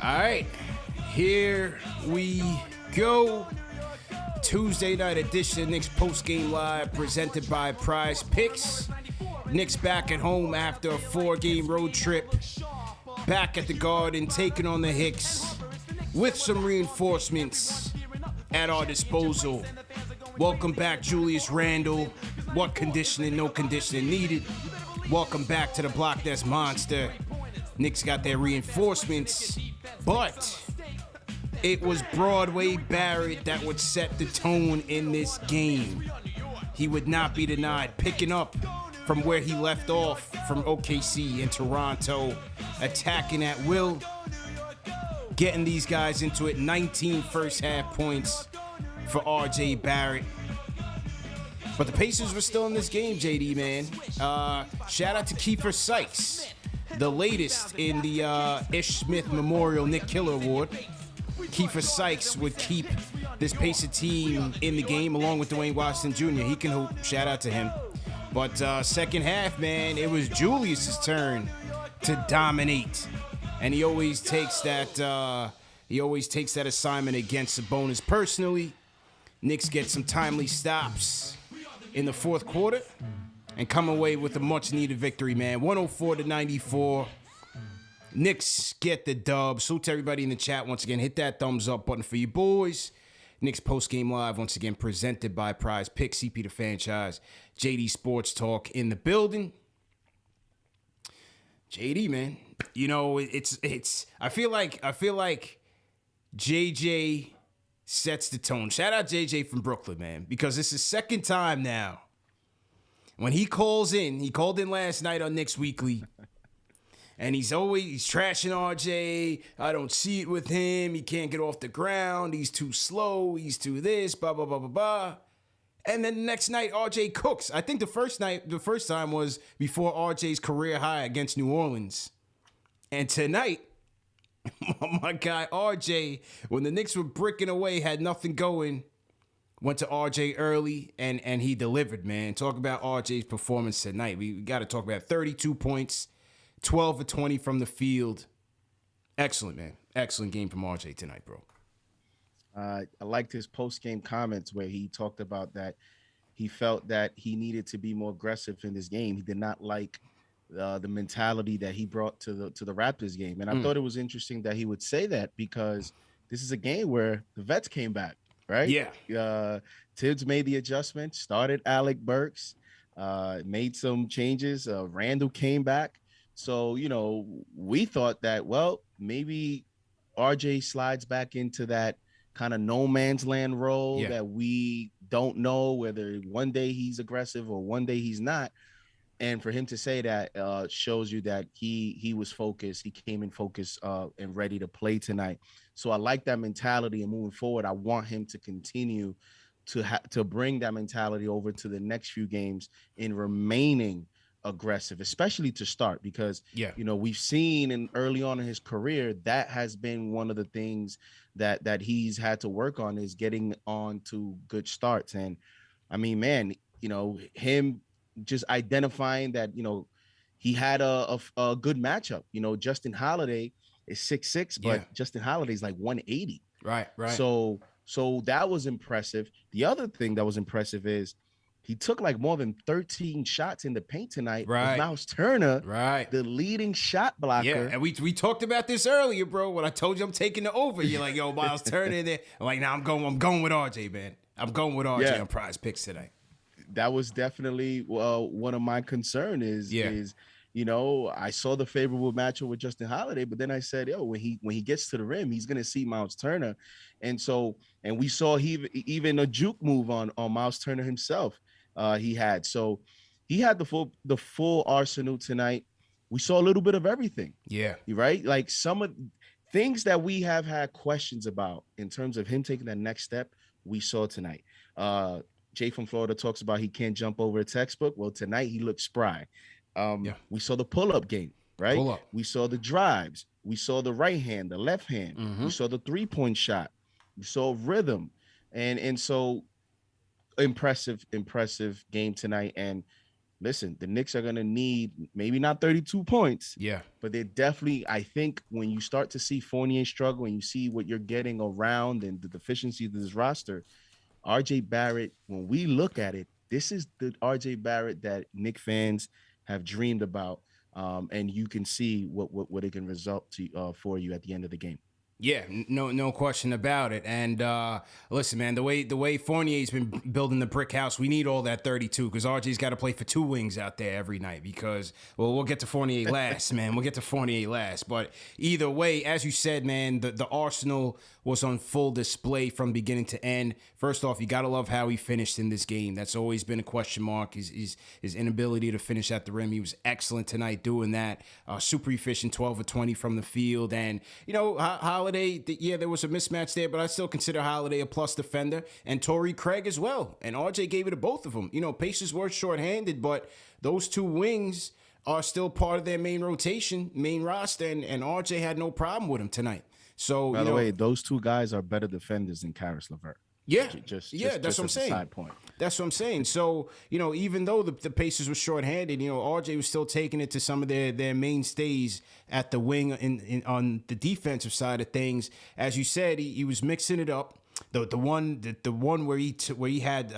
All right, here we go. Tuesday night edition of Knicks Post Game Live, presented by Prize Picks. Knicks back at home after a 4-game road trip. Back at the Garden, taking on the Hicks with some reinforcements at our disposal. Welcome back, Julius Randle. What conditioning, no conditioning needed. Welcome back to the Block Nest Monster. Knicks got their reinforcements, but it was Broadway Barrett that would set the tone in this game. He would not be denied, picking up from where he left off from OKC in Toronto, attacking at will, getting these guys into it. 19 first half points for RJ Barrett. But the Pacers were still in this game, JD, man. Shout out to Kiefer Sykes, the latest in the Ish Smith Memorial Nick Killer Award. Kiefer Sykes would keep this Pacer team in the game along with Dwayne Washington Jr. He can hoop. Shout out to him. But second half, man, it was Julius's turn to dominate, and he always takes that. He always takes that assignment against Sabonis personally. Knicks get some timely stops in the fourth quarter and come away with a much-needed victory, man. 104-94. Knicks get the dub. Salute to everybody in the chat once again. Hit that thumbs up button for you boys. Knicks post-game live once again presented by Prize Picks, CP the franchise, JD Sports Talk in the building. JD, man, you know it's. I feel like JJ sets the tone. Shout out JJ from Brooklyn, man, because this is second time now. When he calls in, he called in last night on Knicks Weekly, and he's trashing RJ. I don't see it with him. He can't get off the ground. He's too slow. He's too this, blah, blah, blah, blah, blah. And then the next night, RJ cooks. I think the first time was before RJ's career high against New Orleans. And tonight, my guy RJ, when the Knicks were bricking away, had nothing going, went to RJ early, and he delivered, man. Talk about RJ's performance tonight. We got to talk about 32 points, 12 of 20 from the field. Excellent, man. Excellent game from RJ tonight, bro. I liked his post-game comments where he talked about that he felt that he needed to be more aggressive in this game. He did not like the mentality that he brought to the Raptors game. And I thought it was interesting that he would say that because this is a game where the vets came back, right? Yeah. Tibbs made the adjustment, started Alec Burks, made some changes. Randall came back. So, you know, we thought that, well, maybe RJ slides back into that kind of no man's land role that we don't know whether one day he's aggressive or one day he's not. And for him to say that shows you that he was focused. He came in focused and ready to play tonight. So I like that mentality, and moving forward, I want him to continue to bring that mentality over to the next few games in remaining aggressive, especially to start, because you know, we've seen in early on in his career that has been one of the things that he's had to work on, is getting on to good starts. And I mean, man, you know, him just identifying that, you know, he had a good matchup. You know, Justin Holiday is 6'6", but Justin Holiday is like 180. Right. So that was impressive. The other thing that was impressive is he took like more than 13 shots in the paint tonight. Right. Miles Turner, the leading shot blocker. Yeah, and we talked about this earlier, bro. When I told you I'm taking the over, you're like, yo, Miles Turner in there. I'm like, nah, I'm going with RJ, man. I'm going with RJ on Prize Picks today. That was definitely one of my concerns is, you know, I saw the favorable matchup with Justin Holiday, but then I said, yo, when he gets to the rim, he's going to see Miles Turner. And we saw even a juke move on Miles Turner himself. He had the full arsenal tonight. We saw a little bit of everything. Yeah. Right? Like some of things that we have had questions about in terms of him taking that next step, we saw tonight. Jay from Florida talks about he can't jump over a textbook. Well, tonight he looked spry. We saw the pull-up game, right? We saw the drives. We saw the right hand, the left hand. We saw the three-point shot. We saw rhythm. And so impressive game tonight. And listen, the Knicks are going to need maybe not 32 points. Yeah. But they definitely, I think when you start to see Fournier struggle and you see what you're getting around and the deficiencies of this roster, RJ Barrett, when we look at it, this is the RJ Barrett that Knicks fans have dreamed about. And you can see what it can result to for you at the end of the game. Yeah, no question about it. And listen, man, the way Fournier's been building the brick house, we need all that 32 because RJ's got to play for two wings out there every night because, well, we'll get to Fournier last, man. We'll get to Fournier last. But either way, as you said, man, the Arsenal was on full display from beginning to end. First off, you got to love how he finished in this game. That's always been a question mark, his inability to finish at the rim. He was excellent tonight doing that. Super efficient, 12 of 20 from the field. And, you know, Holiday, yeah, there was a mismatch there, but I still consider Holiday a plus defender. And Torrey Craig as well. And RJ gave it to both of them. You know, Pacers were shorthanded, but those two wings are still part of their main rotation, main roster, and RJ had no problem with him tonight. So, by the way, those two guys are better defenders than Karis LeVert. Yeah, that's what I'm saying. Side point. That's what I'm saying. So, you know, even though the Pacers were shorthanded, you know, RJ was still taking it to some of their mainstays at the wing on the defensive side of things. As you said, he was mixing it up. The one where he had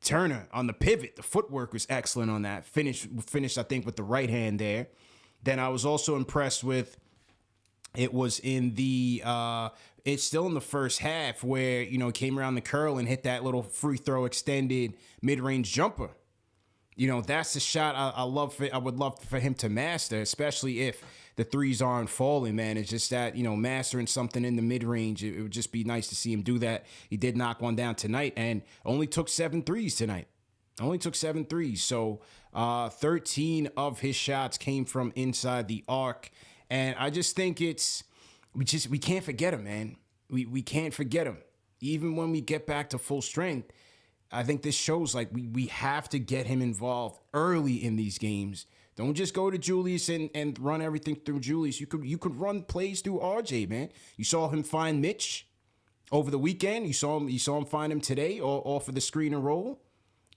Turner on the pivot, the footwork was excellent on that. Finished I think with the right hand there. Then I was also impressed with. It was in the it's still in the first half where, you know, came around the curl and hit that little free throw extended mid-range jumper. You know, that's the shot I would love for him to master, especially if the threes aren't falling, man. It's just that, you know, mastering something in the mid-range, it would just be nice to see him do that. He did knock one down tonight and only took 7 threes tonight. So 13 of his shots came from inside the arc. And I just think we can't forget him, man. We can't forget him. Even when we get back to full strength, I think this shows like we have to get him involved early in these games. Don't just go to Julius and run everything through Julius. You could run plays through RJ, man. You saw him find Mitch over the weekend. You saw him find him today off of the screen and roll.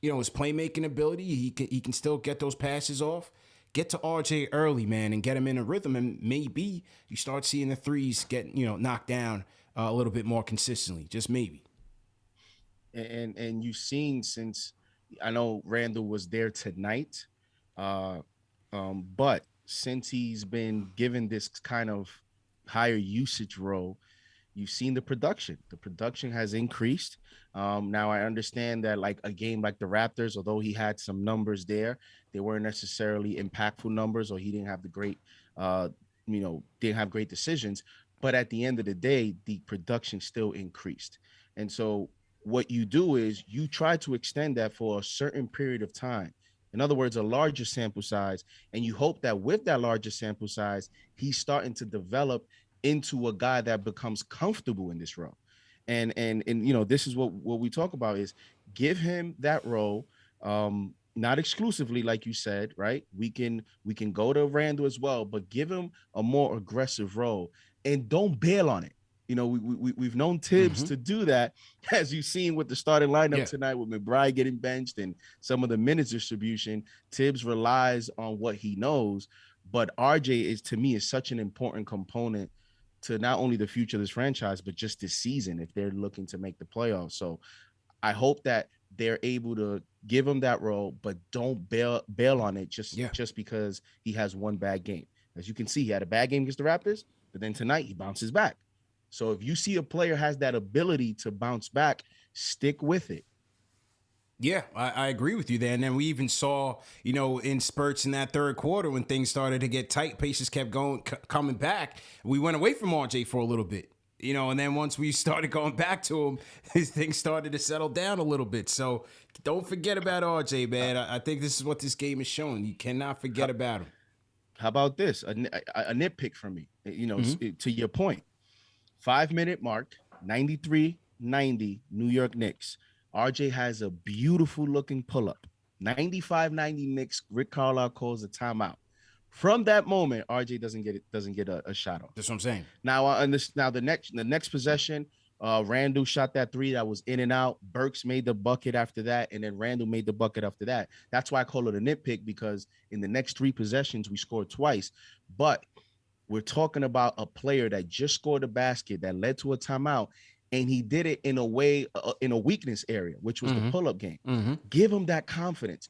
You know, his playmaking ability, he can still get those passes off. Get to RJ early, man, and get him in a rhythm, and maybe you start seeing the threes get, you know, knocked down a little bit more consistently. Just maybe. And you've seen, since I know Randall was there tonight, but since he's been given this kind of higher usage role, you've seen the production. The production has increased. Now I understand that like a game like the Raptors, although he had some numbers there, they weren't necessarily impactful numbers, or he didn't have the great, didn't have great decisions. But at the end of the day, the production still increased. And so what you do is you try to extend that for a certain period of time. In other words, a larger sample size. And you hope that with that larger sample size, he's starting to develop into a guy that becomes comfortable in this role. And you know, this is what we talk about is give him that role, not exclusively, like you said, right? We can go to Randall as well, but give him a more aggressive role and don't bail on it. You know, we've known Tibbs to do that, as you've seen with the starting lineup tonight with McBride getting benched and some of the minutes distribution. Tibbs relies on what he knows, but RJ is, to me, is such an important component to not only the future of this franchise, but just this season if they're looking to make the playoffs. So I hope that they're able to give him that role, but don't bail on it just because he has one bad game. As you can see, he had a bad game against the Raptors, but then tonight he bounces back. So if you see a player has that ability to bounce back, stick with it. Yeah, I agree with you there. And then we even saw, you know, in spurts in that third quarter when things started to get tight, Pacers kept coming back. We went away from RJ for a little bit, you know, and then once we started going back to him, his things started to settle down a little bit. So don't forget about RJ, man. I think this is what this game is showing. You cannot forget about him. How about this? A nitpick from me, you know, to your point. 5-minute mark, 93-90, New York Knicks. RJ has a beautiful looking pull-up. 95-90 Knicks. Rick Carlisle calls a timeout. From that moment, RJ doesn't get a shot off. That's what I'm saying. Now the next possession, Randall shot that three that was in and out. Burks made the bucket after that, and then Randall made the bucket after that. That's why I call it a nitpick, because in the next 3 possessions we scored twice. But we're talking about a player that just scored a basket that led to a timeout, and he did it in a way, in a weakness area, which was the pull-up game. Give him that confidence.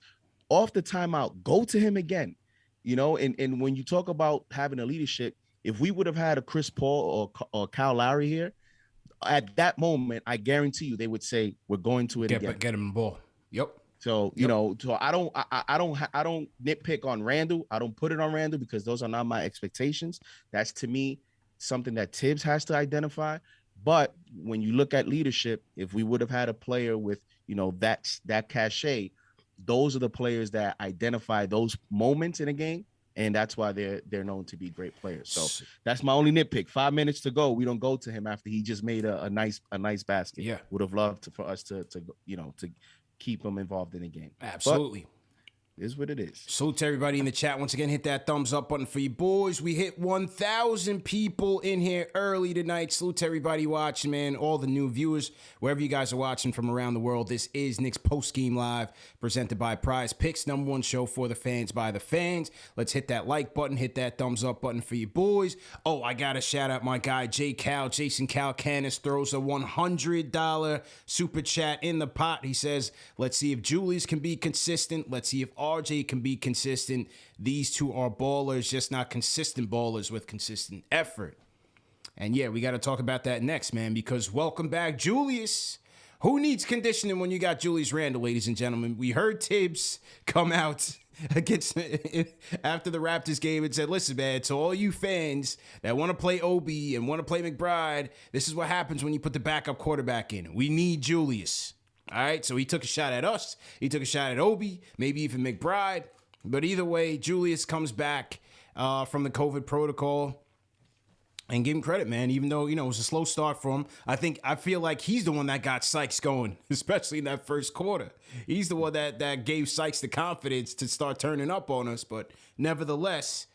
Off the timeout, go to him again. And when you talk about having a leadership, if we would have had a Chris Paul or Kyle Lowry here, at that moment, I guarantee you they would say, we're going to it again. Get him the ball. Yep. So, so I don't nitpick on Randall. I don't put it on Randall because those are not my expectations. That's, to me, something that Tibbs has to identify. But when you look at leadership, if we would have had a player with, that cachet, those are the players that identify those moments in a game. And that's why they're known to be great players. So that's my only nitpick. 5 minutes to go. We don't go to him after he just made a nice basket. Yeah. Would have loved for us to keep him involved in the game. Absolutely. But is what it is. Salute to everybody in the chat. Once again, hit that thumbs up button for you boys. We hit 1,000 people in here early tonight. Salute to everybody watching, man. All the new viewers, wherever you guys are watching from around the world. This is Knicks Post Game Live, presented by Prize Picks, #1 show for the fans by the fans. Let's hit that like button, hit that thumbs up button for you boys. Oh, I got to shout out my guy, Jason Calcanis throws a $100 super chat in the pot. He says, let's see if Julius can be consistent. Let's see if RJ can be consistent. These two are ballers, just not consistent ballers with consistent effort. And yeah, we got to talk about that next, man, because welcome back, Julius. Who needs conditioning when you got Julius Randle, ladies and gentlemen? We heard Tibbs come out against after the Raptors game and said, listen, man, to all you fans that want to play Obi and want to play McBride, this is what happens when you put the backup quarterback in. We need Julius. All right, so he took a shot at us. He took a shot at Obi, maybe even McBride. But either way, Julius comes back from the COVID protocol. And give him credit, man. Even though, it was a slow start for him, I feel like he's the one that got Sykes going, especially in that first quarter. He's the one that gave Sykes the confidence to start turning up on us. But nevertheless,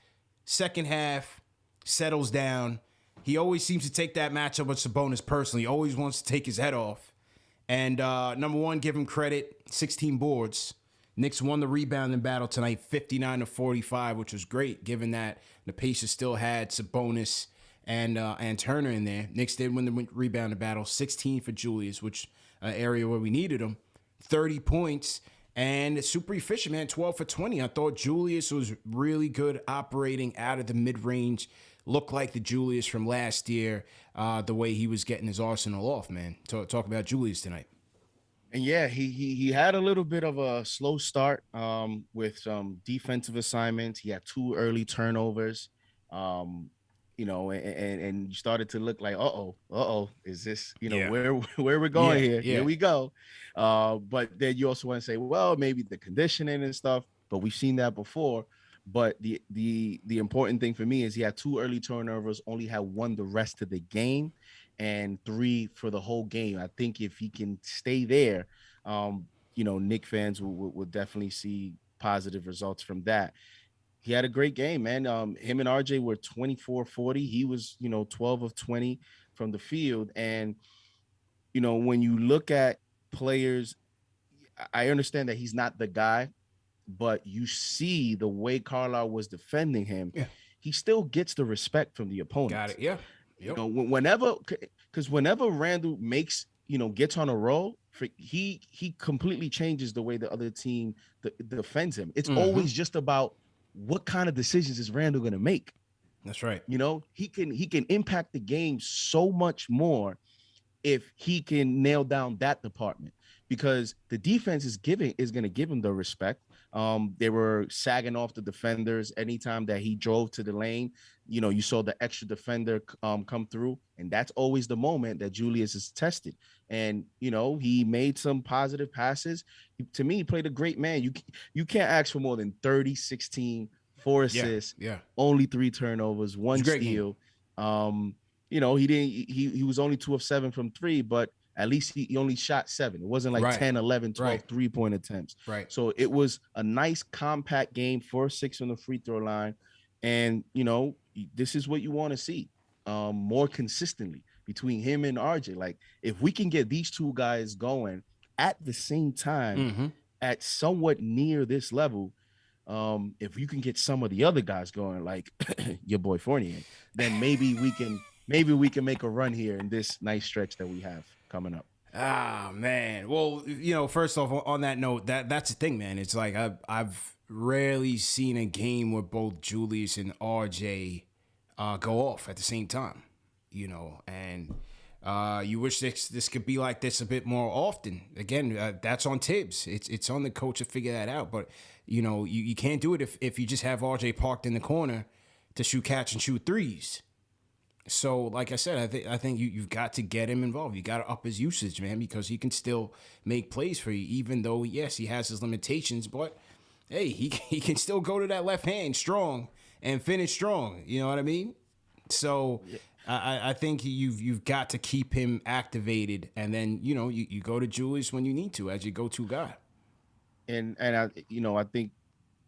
second half settles down. He always seems to take that matchup with Sabonis personally. He always wants to take his head off. And number one, give him credit, 16 boards. Knicks won the rebounding battle tonight, 59-45, which was great, given that the Pacers still had Sabonis and Turner in there. Knicks did win the rebounding battle, 16 for Julius, which area where we needed him. 30 points and super efficient, man, 12 for 20. I thought Julius was really good operating out of the mid-range. Looked like the Julius from last year, the way he was getting his arsenal off, man. Talk about Julius tonight. And yeah, he had a little bit of a slow start with some defensive assignments. He had 2 early turnovers, and you started to look like, is this, where we're going here? Yeah. Here we go. But then you also want to say, well, maybe the conditioning and stuff, but we've seen that before. But the important thing for me is he had 2 early turnovers, only had 1 the rest of the game, and 3 for the whole game. I think if he can stay there, Knick fans will definitely see positive results from that. He had a great game, man. Him and RJ were 24-40. He was, 12 of 20 from the field. And, when you look at players, I understand that he's not the guy, but you see the way Carlisle was defending him. Yeah. He still gets the respect from the opponent. Got it. Yeah. Yep. Whenever Randall gets on a roll, he completely changes the way the other team defends him. It's always just about what kind of decisions is Randall going to make. That's right. He can impact the game so much more if he can nail down that department, because the defense is going to give him the respect. They were sagging off the defenders anytime that he drove to the lane. You saw the extra defender come through, and that's always the moment that Julius is tested. And he made some positive passes. To me, he played a great man. You can't ask for more than 30, 16, 4 assists, only 3 turnovers, 1 steal. He was only 2 of 7 from 3, but at least he only shot 7. It wasn't like 10, 11, 12 3-point attempts. Right. So it was a nice compact game, 4-6 on the free throw line. And, this is what you want to see more consistently. between him and RJ. Like, if we can get these two guys going at the same time at somewhat near this level, if you can get some of the other guys going, like your boy Fournier, then maybe we can make a run here in this nice stretch that we have coming up. Ah, man. Well, first off, on that note, that's the thing, man. It's like I've rarely seen a game where both Julius and RJ go off at the same time, and you wish this could be like this a bit more often. Again, that's on Tibbs. It's on the coach to figure that out. But you can't do it if you just have RJ parked in the corner to shoot catch and shoot threes. So, like I said, I think you've got to get him involved. You got to up his usage, man, because he can still make plays for you, even though, yes, he has his limitations. But, hey, he can still go to that left hand strong and finish strong. You know what I mean? So, I think you've got to keep him activated. And then, you go to Julius when you need to as your go-to guy. And I think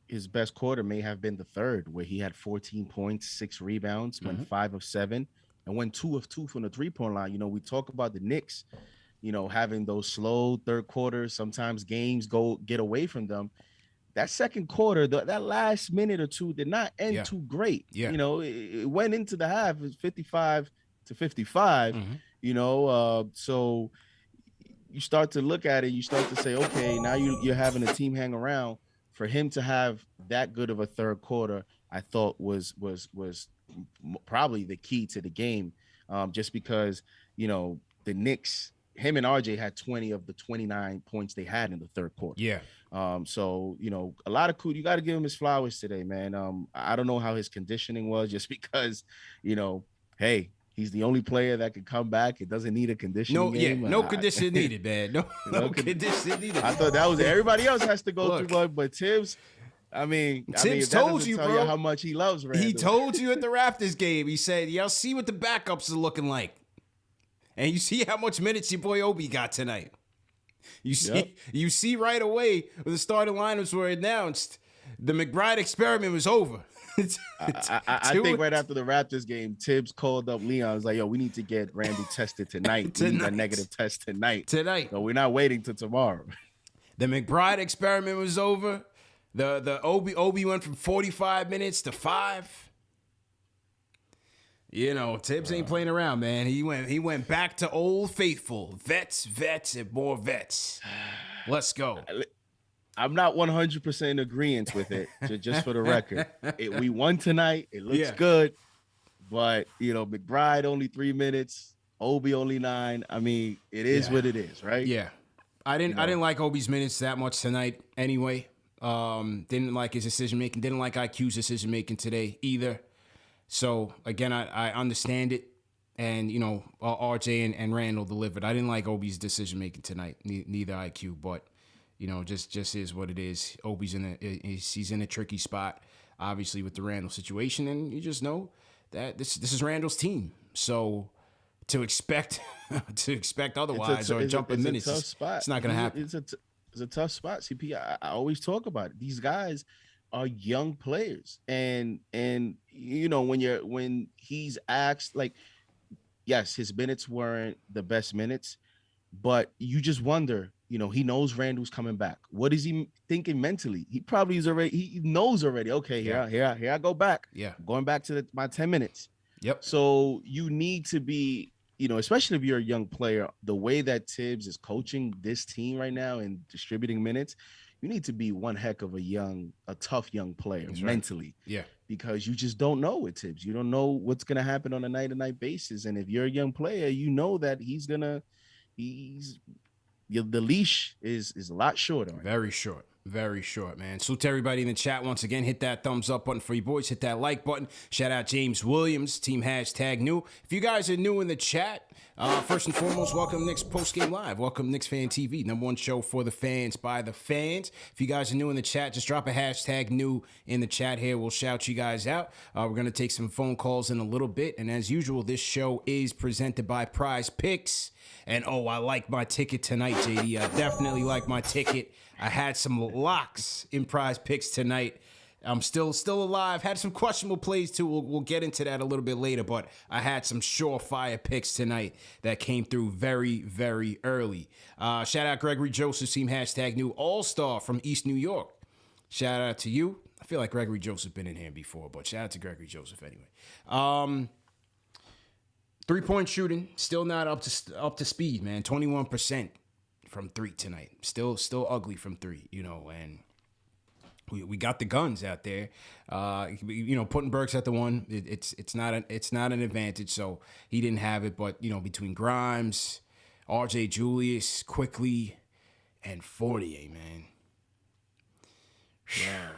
his best quarter may have been the third, where he had 14 points, 6 rebounds, went 5 of 7, and went 2 of 2 from the 3-point line. We talk about the Knicks, having those slow third quarters. Sometimes games get away from them. That second quarter, that last minute or two did not end too great. Yeah. It went into the half, it was 55-55, so you start to look at it, you start to say, okay, now you're having a team hang around. For him to have that good of a third quarter, I thought was probably the key to the game, just because, the Knicks, him and RJ had 20 of the 29 points they had in the third quarter. Yeah. So, a lot of cool. You got to give him his flowers today, man. I don't know how his conditioning was, just because, hey, he's the only player that can come back. It doesn't need a conditioning game. No condition needed, man. No condition needed. I thought that was everybody else has to go through one, but Tibbs, Tibbs told you, bro, how much he loves Randall. He told you at the Raptors game. He said, "Y'all see what the backups are looking like, and you see how much minutes your boy Obi got tonight. You see right away when the starting lineups were announced, the McBride experiment was over." I think right after the Raptors game, Tibbs called up Leon. Was like, "Yo, we need to get Randall tested tonight. We need a negative test tonight. So we're not waiting till tomorrow." The McBride experiment was over. The Obi went from 45 minutes to 5. Tibbs ain't playing around, man. He went back to old faithful vets, and more vets. Let's go. I'm not 100% in agreement with it, just for the record. We won tonight. It looks good. But, McBride only 3 minutes. Obi only 9. It is what it is, right? Yeah. I didn't like Obi's minutes that much tonight anyway. Didn't like his decision-making. Didn't like IQ's decision-making today either. So, again, I understand it. And, RJ and Randall delivered. I didn't like Obi's decision-making tonight, neither IQ, but... just is what it is. Obi's he's in a tricky spot, obviously, with the Randall situation, and you just know that this is Randall's team. So to expect otherwise or jump in minutes, it's not going to happen. It's a tough spot, CP. I always talk about it. These guys are young players, and when he's asked, like, yes, his minutes weren't the best minutes, but you just wonder. He knows Randall's coming back. What is he thinking mentally? He probably he knows already. Okay, here I go back. Yeah, I'm going back to my 10 minutes. Yep. So you need to be, especially if you're a young player, the way that Tibbs is coaching this team right now and distributing minutes, you need to be one heck of a tough young player. That's mentally. Right. Yeah. Because you just don't know with Tibbs. You don't know what's going to happen on a night-to-night basis. And if you're a young player, you know that the leash is a lot shorter. Very short. Very short, man. Salute to everybody in the chat once again. Hit that thumbs up button for you boys. Hit that like button. Shout out James Williams, team #new. If you guys are new in the chat, first and foremost, welcome to Knicks Postgame Live. Welcome to KnicksFanTV, #1 show for the fans by the fans. If you guys are new in the chat, just drop a #new in the chat here. We'll shout you guys out. We're going to take some phone calls in a little bit. And as usual, this show is presented by Prize Picks. And, I like my ticket tonight, JD. I definitely like my ticket. I had some locks in Prize Picks tonight I'm still alive. Had some questionable plays too. We'll get into that a little bit later, but I had some surefire picks tonight that came through very, very early. Shout out Gregory Joseph, team hashtag new All-Star from East New York. Shout out to you. I feel like Gregory Joseph been in here before, but shout out to Gregory Joseph anyway. 3-point shooting still not up to speed, man. 21% from 3 tonight. Still ugly from 3, and we got the guns out there. Putting Burks at the 1, it's not an advantage. So he didn't have it, but between Grimes, RJ Julius, Quickly, and Fournier, man. Yeah.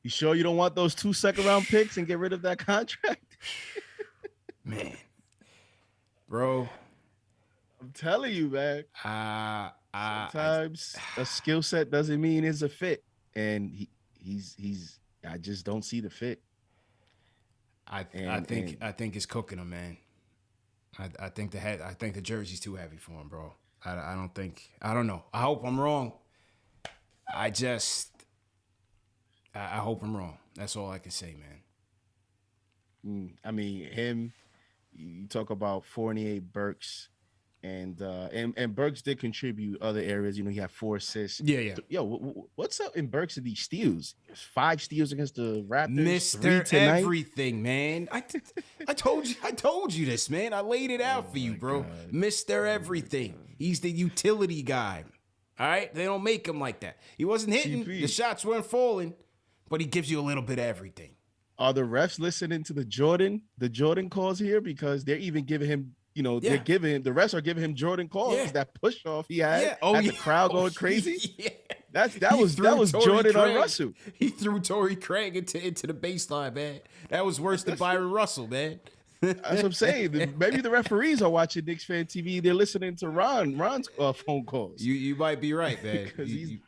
You sure you don't want those 2 second-round picks and get rid of that contract? Man, bro, I'm telling you, man. Sometimes a skill set doesn't mean it's a fit, and he's. I just don't see the fit. I think it's cooking him, man. I think the jersey's too heavy for him, bro. I don't know. I hope I'm wrong. I hope I'm wrong. That's all I can say, man. I mean, him. You talk about Fournier, Burks, and Burks did contribute other areas. He had 4 assists. Yeah. Yo, what's up in Burks and these steals? 5 steals against the Raptors. Mr. Everything, man. I told you this, man. I laid it out for you, bro. God. Mr. Everything. He's the utility guy. All right, they don't make him like that. He wasn't hitting. The shots weren't falling, but he gives you a little bit of everything. Are the refs listening to the Jordan calls here? Because they're even giving him, they're giving him, the refs are giving him Jordan calls. Yeah. That push off he had, the crowd going crazy. Yeah. That was Jordan on Russell. He threw Torrey Craig into the baseline, man. That was worse than Byron Russell, man. That's what I'm saying. Maybe the referees are watching Knicks Fan TV. They're listening to Ron's phone calls. You might be right, man. Because he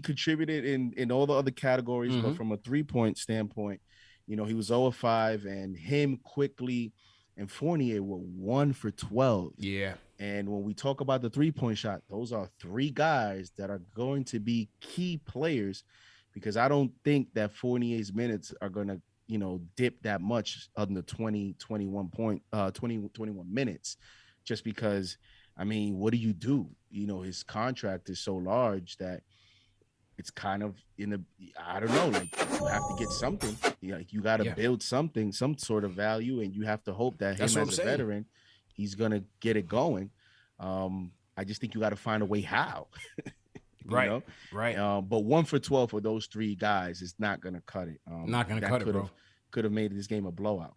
contributed in all the other categories, but from a 3-point standpoint, he was 0-5, and him, Quickly, and Fournier were 1 for 12. Yeah. And when we talk about the 3-point shot, those are 3 guys that are going to be key players, because I don't think that Fournier's minutes are going to dip that much on the 21 minutes, just because, I mean, what do you do? His contract is so large that it's kind of I don't know, like, you have to get something. You got to build something, some sort of value, and you have to hope that him as a veteran, he's going to get it going. I just think you got to find a way how. Right. But 1 for 12 for those 3 guys is not going to cut it. Not going to cut it, bro. Could have made this game a blowout.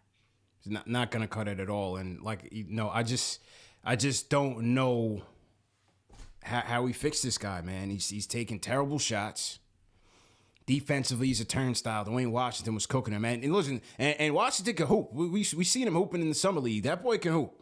It's not going to cut it at all. And I just don't know how we fix this guy, man. He's taking terrible shots. Defensively, he's a turnstile. Dwayne Washington was cooking him, man. And listen, and Washington can hoop. We seen him hooping in the summer league. That boy can hoop.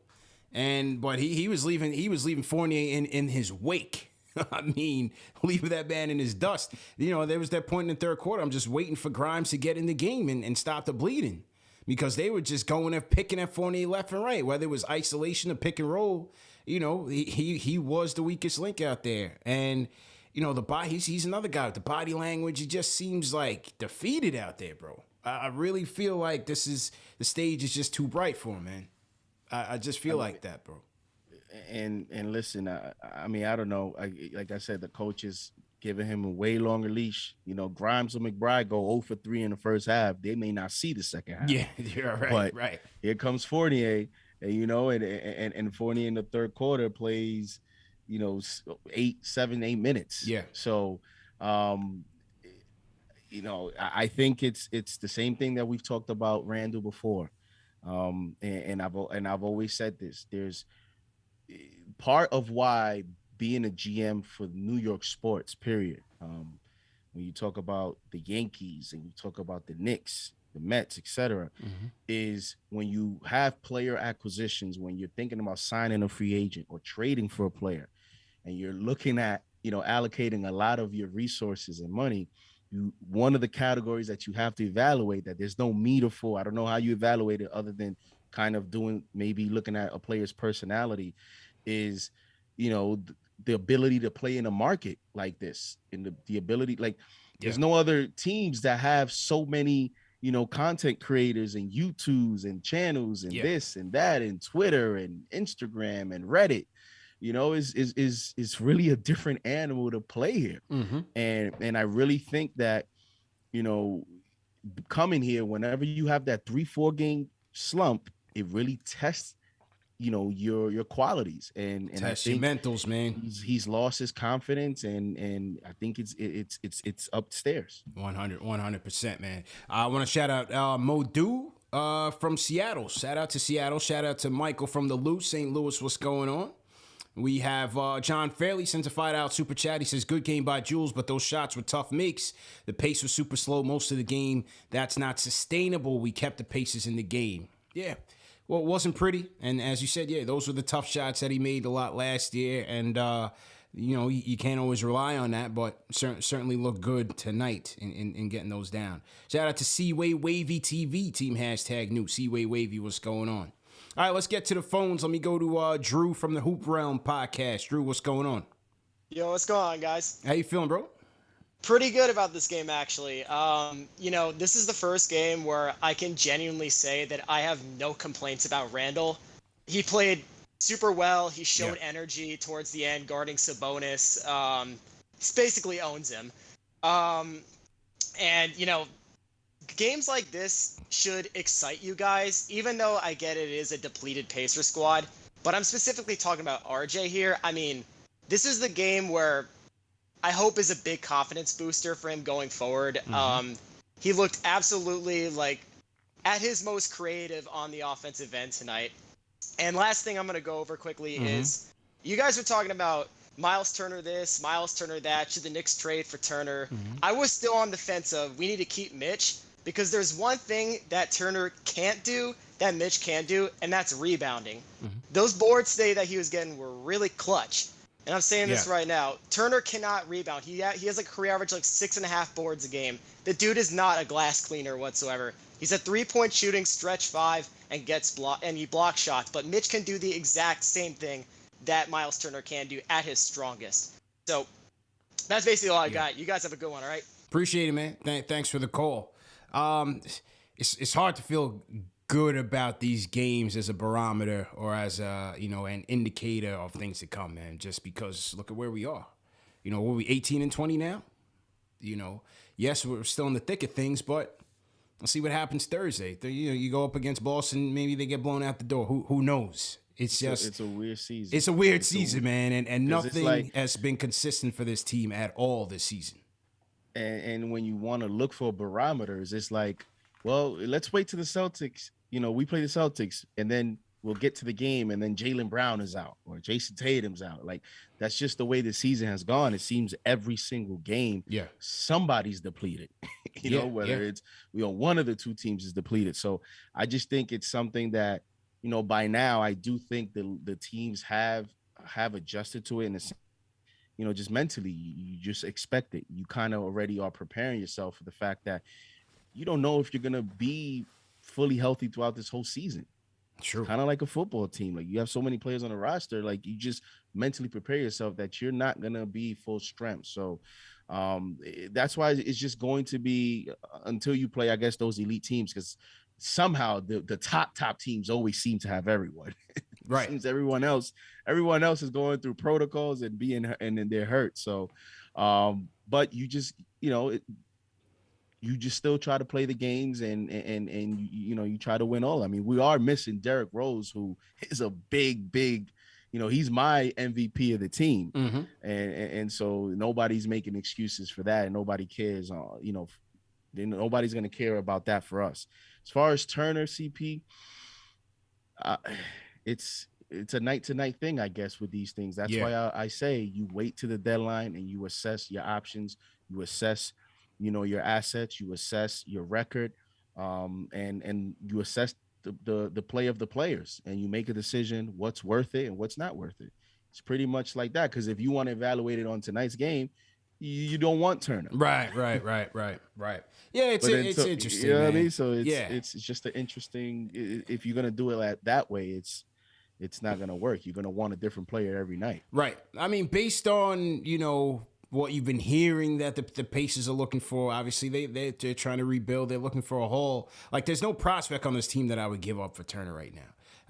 But he was leaving Fournier in his wake. I mean, leaving that man in his dust. There was that point in the third quarter. I'm just waiting for Grimes to get in the game and stop the bleeding, because they were just going and picking at Fournier left and right, whether it was isolation or pick and roll. He was the weakest link out there. And, the body, he's another guy with the body language. He just seems like defeated out there, bro. I really feel like the stage is just too bright for him, man. I just feel like that, bro. And listen, I mean, I don't know. Like I said, the coach is giving him a way longer leash. Grimes or McBride go 0 for 3 in the first half. They may not see the second half. Yeah, you're right. But right. Here comes Fournier, and Fournier in the third quarter plays, 8 minutes. Yeah. So, I think it's the same thing that we've talked about Randall before. And I've always said this. There's part of why being a GM for New York sports, period. When you talk about the Yankees and you talk about the Knicks, the Mets, etc., is when you have player acquisitions, when you're thinking about signing a free agent or trading for a player, and you're looking at, allocating a lot of your resources and money, one of the categories that you have to evaluate, that there's no meter for, I don't know how you evaluate it other than kind of maybe looking at a player's personality, is, the ability to play in a market like this, and the ability, like, There's no other teams that have so many, content creators and YouTubes and channels and this and that and Twitter and Instagram and Reddit. Is really a different animal to play here. And I really think that, coming here, whenever you have that 3-4 game slump, it really tests your qualities, and I think your mentals, man. He's lost his confidence, and I think it's upstairs. 100%, man. I want to shout out Modu from Seattle. Shout out to Seattle. Shout out to Michael from the Loot, St. Louis. What's going on? We have John Fairley sends a $5 super chat. He says, good game by Jules, but those shots were tough makes. The pace was super slow most of the game. That's not sustainable. We kept the paces in the game. Yeah. Well, it wasn't pretty. And as you said, those were the tough shots that he made a lot last year. And, you can't always rely on that, but certainly look good tonight in getting those down. Shout out to Seaway Wavy TV, team hashtag new. Seaway Wavy, what's going on? All right, let's get to the phones. Let me go to Drew from the Hoop Realm podcast. Drew, what's going on? Yo, what's going on, guys? How you feeling, bro? Pretty good about this game, actually. This is the first game where I can genuinely say that I have no complaints about Randall. He played super well. He showed energy towards the end, guarding Sabonis. He basically owns him. Games like this should excite you guys, even though I get it is a depleted Pacer squad. But I'm specifically talking about RJ here. I mean, this is the game where I hope is a big confidence booster for him going forward. He looked absolutely at his most creative on the offensive end tonight. And last thing I'm going to go over quickly is you guys were talking about Miles Turner this, Miles Turner that. Should the Knicks trade for Turner? I was still on the fence of we need to keep Mitch, because there's one thing that Turner can't do that Mitch can do, and that's rebounding. Those boards today that he was getting were really clutch. And I'm saying this right now. Turner cannot rebound. He has a career average 6.5 boards a game. The dude is not a glass cleaner whatsoever. He's a 3-point shooting, stretch 5, and he blocks shots. But Mitch can do the exact same thing that Miles Turner can do at his strongest. So that's basically all I got. You guys have a good one, all right? Appreciate it, man. Thanks for the call. It's hard to feel good about these games as a barometer or as an indicator of things to come, man. Just because look at where we are. Were we 18-20 now? Yes, we're still in the thick of things, but let's see what happens Thursday. You go up against Boston, maybe they get blown out the door. Who knows? It's a weird season. It's a weird season, man, and nothing has been consistent for this team at all this season. And when you want to look for barometers, it's like, well, let's wait to the Celtics. We play the Celtics, and then we'll get to the game, and then Jaylen Brown is out or Jason Tatum's out. That's just the way the season has gone. It seems every single game, somebody's depleted. Whether it's one of the two teams is depleted. So I just think it's something that by now I do think the teams have adjusted to it in a sense. Just mentally, you just expect it. You kind of already are preparing yourself for the fact that you don't know if you're going to be fully healthy throughout this whole season. True. Kind of like a football team. You have so many players on the roster, you just mentally prepare yourself that you're not going to be full strength. So that's why it's just going to be until you play, I guess, those elite teams, because somehow the top teams always seem to have everyone. Right. Seems everyone else is going through protocols and then they're hurt. So, but you just, you just still try to play the games and you try to win all. I mean, we are missing Derrick Rose, who is a big, he's my MVP of the team. And so nobody's making excuses for that, and nobody cares. Nobody's going to care about that for us. As far as Turner, CP, it's a night-to-night thing, I guess, with these things. That's why I say you wait to the deadline and you assess your options, you assess, your assets, you assess your record, and you assess the play of the players, and you make a decision what's worth it and what's not worth it. It's pretty much like that, because if you want to evaluate it on tonight's game, you don't want Turner. Right. Yeah, it's interesting. You know what I mean? So it's just an interesting. If you're gonna do it that way, it's not gonna work. You're gonna want a different player every night. Right. I mean, based on what you've been hearing that the Pacers are looking for. Obviously, they're trying to rebuild. They're looking for a haul. Like, there's no prospect on this team that I would give up for Turner right now.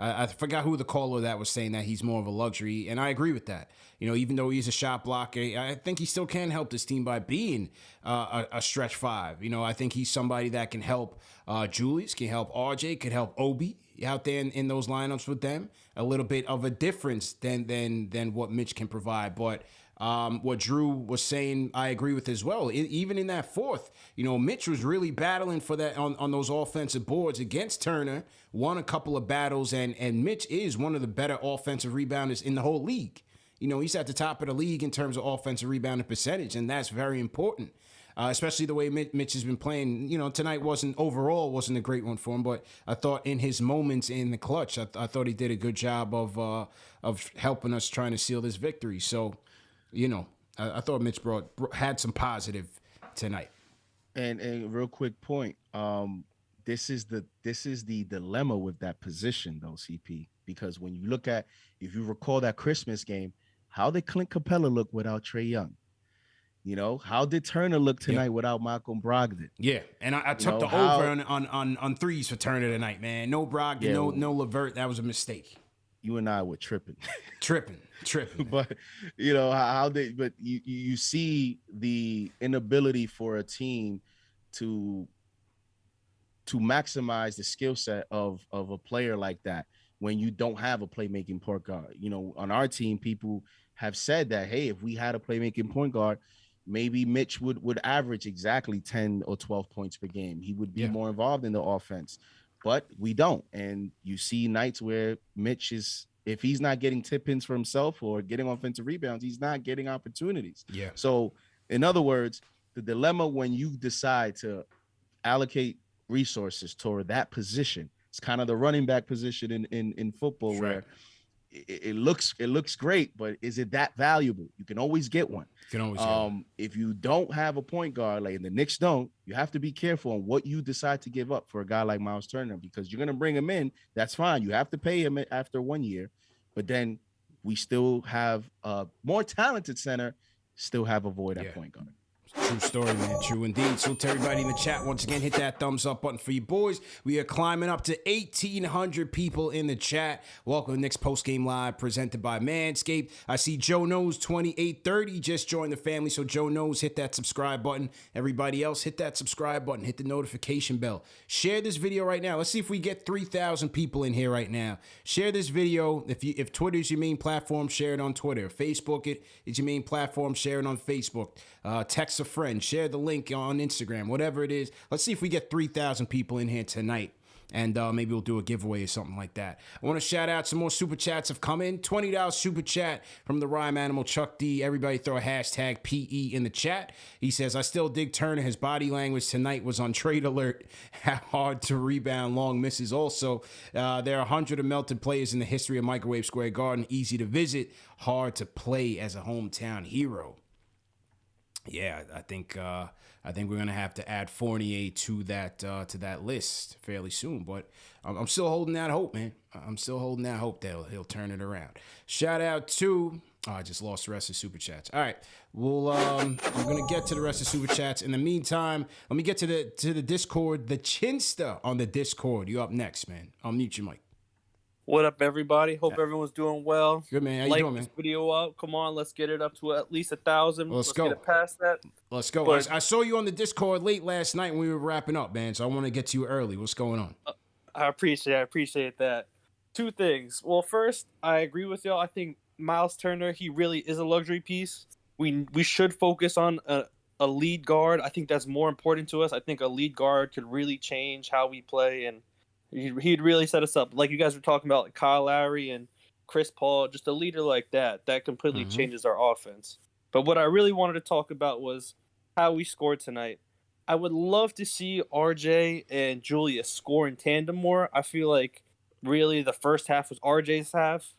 I forgot who the caller that was saying that he's more of a luxury, and I agree with that. You know, even though he's a shot blocker, I think he still can help this team by being a stretch five. You know, I think he's somebody that can help Julius, can help RJ, can help Obi out there in those lineups with them. A little bit of a difference than what Mitch can provide, but. What Drew was saying, I agree with as well. Even in that fourth, you know, Mitch was really battling for that on those offensive boards against Turner, won a couple of battles, and Mitch is one of the better offensive rebounders in the whole league. You know, he's at the top of the league in terms of offensive rebounding percentage, and that's very important. Especially the way Mitch has been playing. You know, tonight wasn't a great one for him, but I thought in his moments in the clutch, I thought he did a good job of helping us trying to seal this victory. So, you know, I thought Mitch had some positive tonight. And real quick point, this is the dilemma with that position though, CP, because when you look at, if you recall that Christmas game, how did Clint Capella look without Trae Young? You know, how did Turner look tonight without Malcolm Brogdon? Yeah, and I took the over on threes for Turner tonight, man. No Brogdon, no LeVert. That was a mistake. You and I were tripping. tripping. But you know but you see the inability for a team to maximize the skill set of a player like that when you don't have a playmaking point guard. You know, on our team, people have said that, hey, if we had a playmaking point guard, maybe Mitch would average exactly 10 or 12 points per game. He would be more involved in the offense. But we don't. And you see nights where Mitch is, if he's not getting tip-ins for himself or getting offensive rebounds, he's not getting opportunities. Yeah. So, in other words, the dilemma when you decide to allocate resources toward that position, it's kind of the running back position in football, where it looks great, but is it that valuable? You can always get one. If you don't have a point guard, like the Knicks don't, you have to be careful on what you decide to give up for a guy like Miles Turner, because you're going to bring him in. That's fine. You have to pay him after 1 year, but then we still have a more talented center, still have a void at point guard. True story, man. True indeed. So to everybody in the chat, once again, hit that thumbs up button for you boys. We are climbing up to 1,800 people in the chat. Welcome to Knicks Postgame Live, presented by Manscaped. I see Joe Knows 2830 just joined the family. So Joe Knows, hit that subscribe button. Everybody else, hit that subscribe button. Hit the notification bell. Share this video right now. Let's see if we get 3,000 people in here right now. Share this video. If Twitter is your main platform, share it on Twitter. Facebook is your main platform, share it on Facebook. Text a friend, share the link on Instagram, whatever it is. Let's see if we get 3,000 people in here tonight, and maybe we'll do a giveaway or something like that. I want to shout out some more super chats have come in. $20 super chat from the Rhyme Animal Chuck D. Everybody throw a hashtag PE in the chat. He says, I still dig Turner. His body language tonight was on trade alert. Hard to rebound, long misses. Also, there are 100 of melted players in the history of Microwave Square Garden. Easy to visit, hard to play as a hometown hero. Yeah, I think we're gonna have to add Fournier to that list fairly soon. But I'm still holding that hope, man. I'm still holding that hope that he'll turn it around. Shout out to I just lost the rest of super chats. All right, well I'm gonna get to the rest of super chats. In the meantime, let me get to the Discord. The Chinsta on the Discord. You up next, man? I'll mute your mic. What up, everybody? Hope everyone's doing well. Good, man. How you doing, man? Like this video up. Come on, let's get it up to at least 1,000. Let's go. Get it past that. Let's go. But I saw you on the Discord late last night when we were wrapping up, man. So I want to get to you early. What's going on? I appreciate that. Two things. Well, first, I agree with y'all. I think Miles Turner, he really is a luxury piece. We should focus on a lead guard. I think that's more important to us. I think a lead guard could really change how we play, and he'd really set us up. Like you guys were talking about, like Kyle Lowry and Chris Paul, just a leader like that completely changes our offense. But what I really wanted to talk about was how we scored tonight. I would love to see RJ and Julius score in tandem more. I feel like really the first half was RJ's half,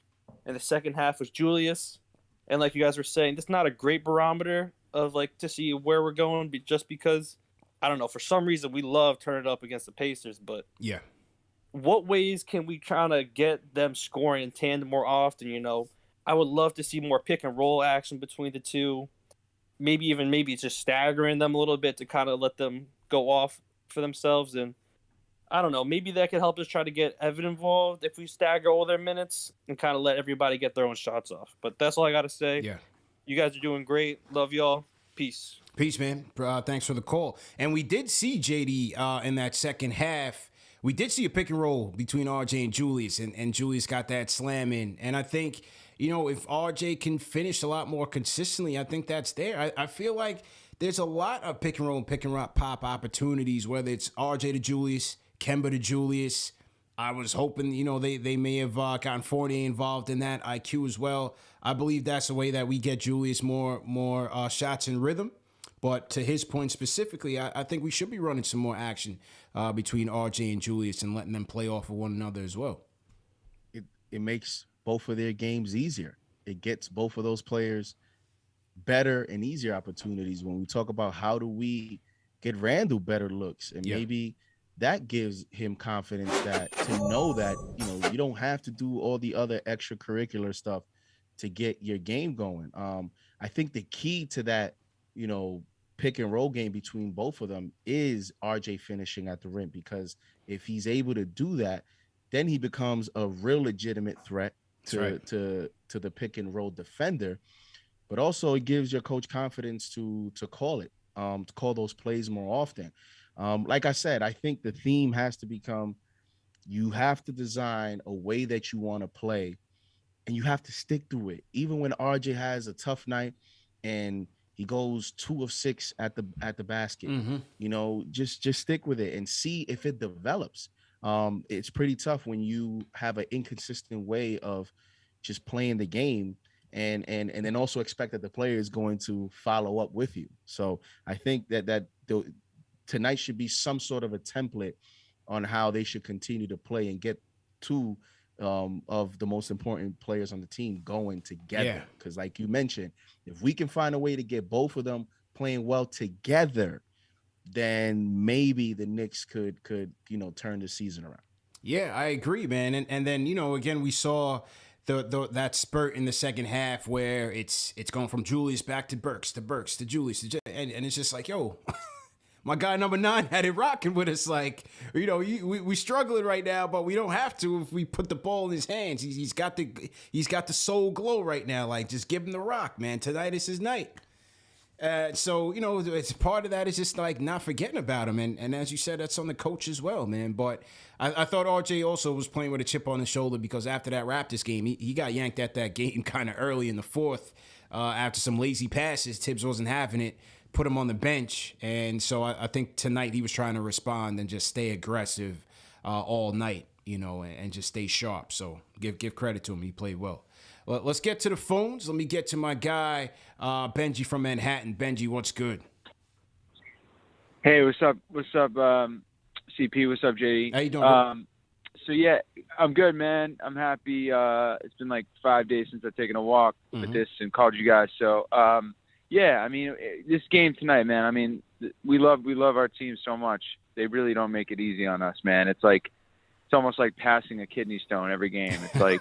and the second half was Julius. And like you guys were saying, that's not a great barometer of like to see where we're going, just because, I don't know, for some reason we love turning it up against the Pacers, but yeah. What ways can we kind of get them scoring in tandem more often? You know, I would love to see more pick and roll action between the two. maybe just staggering them a little bit to kind of let them go off for themselves. And I don't know, maybe that could help us try to get Evan involved if we stagger all their minutes and kind of let everybody get their own shots off. But that's all I got to say. Yeah. You guys are doing great. Love y'all. Peace. Peace, man. Thanks for the call. And we did see JD in that second half. We did see a pick and roll between RJ and Julius, and Julius got that slam in. And I think, if RJ can finish a lot more consistently, I think that's there. I feel like there's a lot of pick and roll and pick and pop opportunities, whether it's RJ to Julius, Kemba to Julius. I was hoping, they may have gotten Fournier involved in that IQ as well. I believe that's the way that we get Julius more shots in rhythm. But to his point specifically, I think we should be running some more action between RJ and Julius and letting them play off of one another as well. It makes both of their games easier. It gets both of those players better and easier opportunities. When we talk about how do we get Randall better looks, and maybe that gives him confidence to know that, you don't have to do all the other extracurricular stuff to get your game going. I think the key to that, pick and roll game between both of them is RJ finishing at the rim, because if he's able to do that, then he becomes a real legitimate threat to the pick and roll defender. But also it gives your coach confidence to call it, to call those plays more often. Like I said, I think the theme has to become, you have to design a way that you want to play, and you have to stick to it. Even when RJ has a tough night and he goes 2 of 6 at the basket, just stick with it and see if it develops. It's pretty tough when you have an inconsistent way of just playing the game, and then also expect that the player is going to follow up with you. So I think that tonight should be some sort of a template on how they should continue to play and get two of the most important players on the team going together. Because like you mentioned, if we can find a way to get both of them playing well together, then maybe the Knicks could turn the season around. Yeah, I agree, man. And then, again, we saw that spurt in the second half where it's going from Julius back to Burks to Julius, and it's just like, yo, my guy number 9 had it rocking with us. Like, we struggling right now, but we don't have to if we put the ball in his hands. He's got the soul glow right now. Like, just give him the rock, man. Tonight is his night. So, it's part of that is just like not forgetting about him. And as you said, that's on the coach as well, man. But I thought RJ also was playing with a chip on his shoulder, because after that Raptors game, he got yanked at that game kind of early in the fourth after some lazy passes. Tibbs wasn't having it, put him on the bench. And so I think tonight he was trying to respond and just stay aggressive all night, and just stay sharp. So give credit to him. He played well. Well, let's get to the phones. Let me get to my guy, Benji from Manhattan. Benji, what's good? Hey, what's up? CP, what's up, JD? How you doing? So, yeah, I'm good, man. I'm happy. It's been like 5 days since I've taken a walk with this and called you guys. So, yeah, I mean, this game tonight, man, I mean, we love our team so much. They really don't make it easy on us, man. It's almost like passing a kidney stone every game. It's like,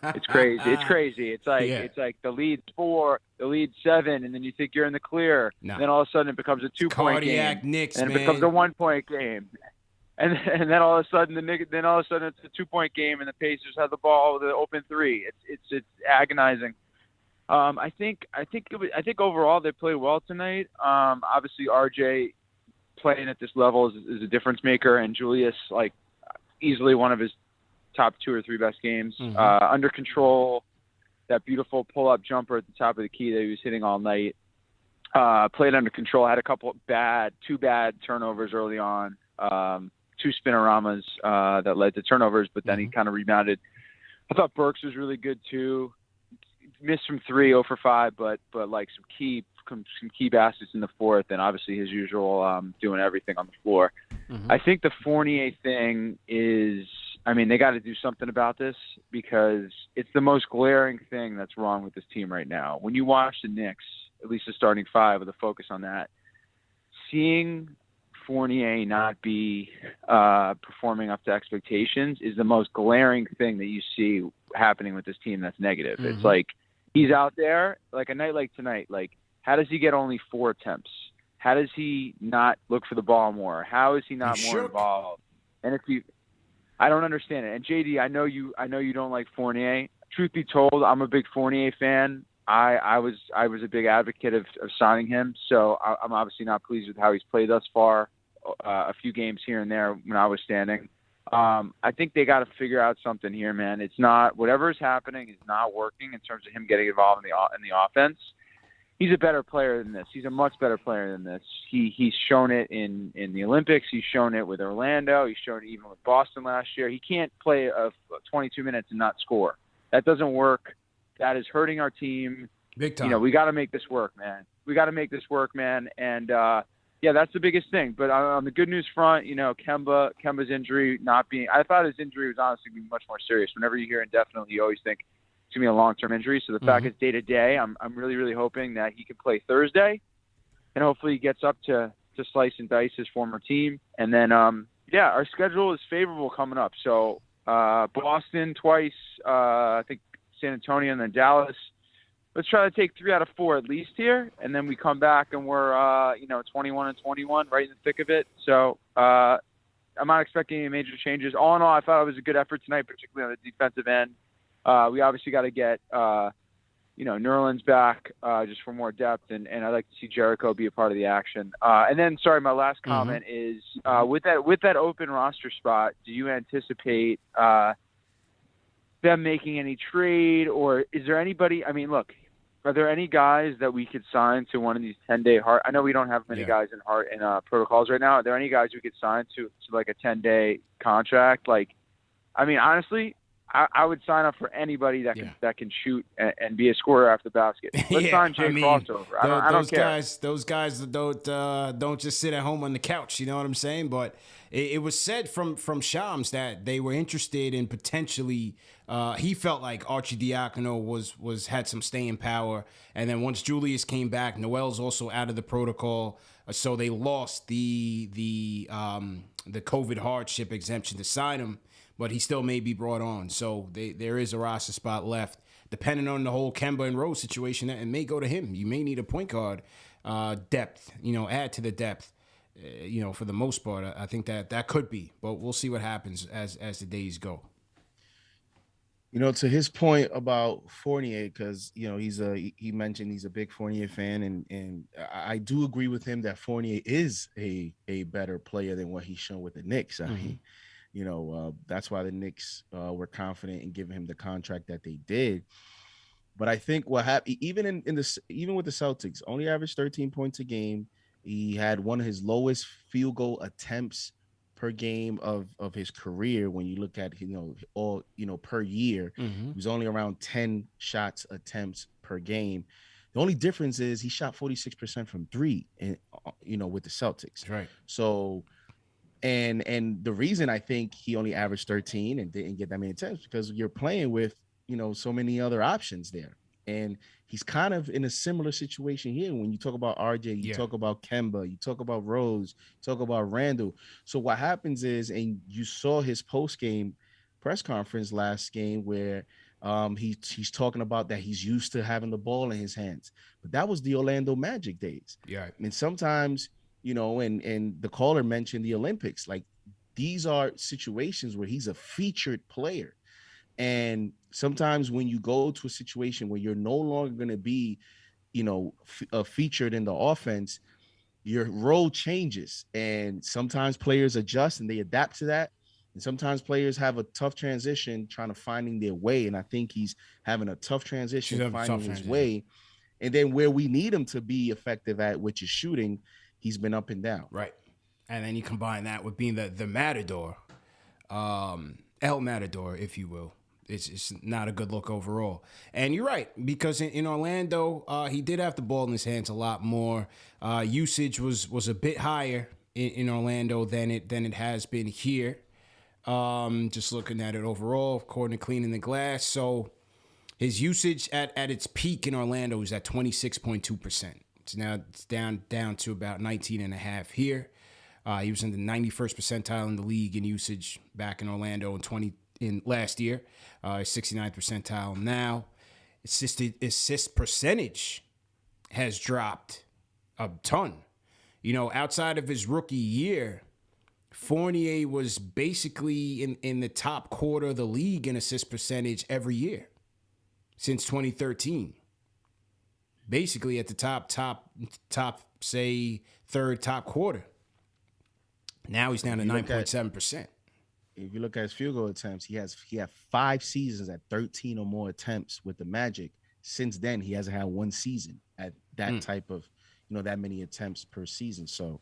it's crazy. It's crazy. It's like, It's like the lead 4, the lead 7, and then you think you're in the clear. No. And then all of a sudden it becomes a 2-point game. Knicks, and it man. becomes a 1-point game. And then all of a sudden it's a 2-point game, and the Pacers have the ball with an open 3. It's agonizing. I think overall they played well tonight. Obviously RJ playing at this level is a difference maker, and Julius, like, easily one of his top 2 or 3 best games. Under control, that beautiful pull-up jumper at the top of the key that he was hitting all night. Played under control, had a couple two bad turnovers early on, 2 spinoramas that led to turnovers, but then he kind of rebounded. I thought Burks was really good too. Missed from 3, 0 for 5, but like some key baskets in the fourth, and obviously his usual doing everything on the floor. I think the Fournier thing is, I mean, they got to do something about this, because it's the most glaring thing that's wrong with this team right now. When you watch the Knicks, at least the starting 5 with a focus on that, seeing Fournier not be performing up to expectations is the most glaring thing that you see happening with this team that's negative. It's like he's out there, like a night like tonight, like How does he get only 4 attempts? How does he not look for the ball more? How is he not more involved? And I don't understand it. And JD, I know you don't like Fournier. Truth be told, I'm a big Fournier fan. I was a big advocate of signing him, so I'm obviously not pleased with how he's played thus far. A few games here and there when I was standing. I think they got to figure out something here, man. It's not, whatever is happening is not working in terms of him getting involved in the offense. He's a better player than this. He's a much better player than this. He's shown it in the Olympics. He's shown it with Orlando. He's shown it even with Boston last year. He can't play 22 minutes and not score. That doesn't work. That is hurting our team. Big time. You know, we got to make this work, man. And yeah, that's the biggest thing. But on the good news front, you know, Kemba's injury not being – I thought his injury was honestly going to be much more serious. Whenever you hear indefinitely, you always think it's going to be a long-term injury. So the fact it's day-to-day, I'm really, really hoping that he can play Thursday. And hopefully he gets up to slice and dice his former team. And then, yeah, our schedule is favorable coming up. So Boston twice, I think San Antonio, and then Dallas. Let's try to take 3 out of 4 at least here, and then we come back and we're 21-21, right in the thick of it. So I'm not expecting any major changes. All in all, I thought it was a good effort tonight, particularly on the defensive end. We obviously got to get Nerlens back just for more depth, and I'd like to see Jericho be a part of the action. And then, sorry, my last comment is with that open roster spot, do you anticipate them making any trade, or is there anybody? I mean, look, are there any guys that we could sign to one of these 10-day heart? I know we don't have many guys in heart and protocols right now. Are there any guys we could sign to like a 10-day contract? Like, I mean, honestly, I would sign up for anybody that can shoot and be a scorer after the basket. Let's sign Jay Crossover. I don't care. Those guys don't just sit at home on the couch. You know what I'm saying? But it was said from Shams that they were interested in potentially. He felt like Archie Diacono had some staying power, and then once Julius came back, Noel's also out of the protocol, so they lost the COVID hardship exemption to sign him. But he still may be brought on. So there is a roster spot left. Depending on the whole Kemba and Rose situation, it may go to him. You may need a point guard depth, add to the depth, for the most part. I think that could be. But we'll see what happens as the days go. To his point about Fournier, because, he mentioned he's a big Fournier fan. And I do agree with him that Fournier is a better player than what he's shown with the Knicks. I mean, that's why the Knicks were confident in giving him the contract that they did. But I think what happened, even with the Celtics, only averaged 13 points a game. He had one of his lowest field goal attempts per game of his career. When you look at per year, he was only around 10 shots attempts per game. The only difference is he shot 46% from 3, and with the Celtics. Right. So. And the reason I think he only averaged 13 and didn't get that many attempts because you're playing with, so many other options there. And he's kind of in a similar situation here. When you talk about RJ, you talk about Kemba, you talk about Rose, you talk about Randall. So what happens is, and you saw his post-game press conference last game where he's talking about that he's used to having the ball in his hands. But that was the Orlando Magic days. Yeah. And sometimes – and the caller mentioned the Olympics. Like, these are situations where he's a featured player. And sometimes when you go to a situation where you're no longer going to be, featured in the offense, your role changes. And sometimes players adjust and they adapt to that. And sometimes players have a tough transition trying to finding their way. And I think he's having a tough transition finding his way. And then where we need him to be effective at, which is shooting, he's been up and down. Right. And then you combine that with being the Matador, El Matador, if you will. It's not a good look overall. And you're right, because in Orlando, he did have the ball in his hands a lot more. Usage was a bit higher in Orlando than it has been here. Just looking at it overall, according to Cleaning the Glass. So his usage at its peak in Orlando was at 26.2%. Now it's down to about 19.5 here. He was in the 91st percentile in the league in usage back in Orlando in last year. 69th percentile now. Assist percentage has dropped a ton. You know, outside of his rookie year, Fournier was basically in the top quarter of the league in assist percentage every year since 2013. Basically at the top, say, third top quarter. Now he's down to 9.7%. If you look at his field goal attempts, he had 5 seasons at 13 or more attempts with the Magic. Since then, he hasn't had one season at that type of, that many attempts per season. So,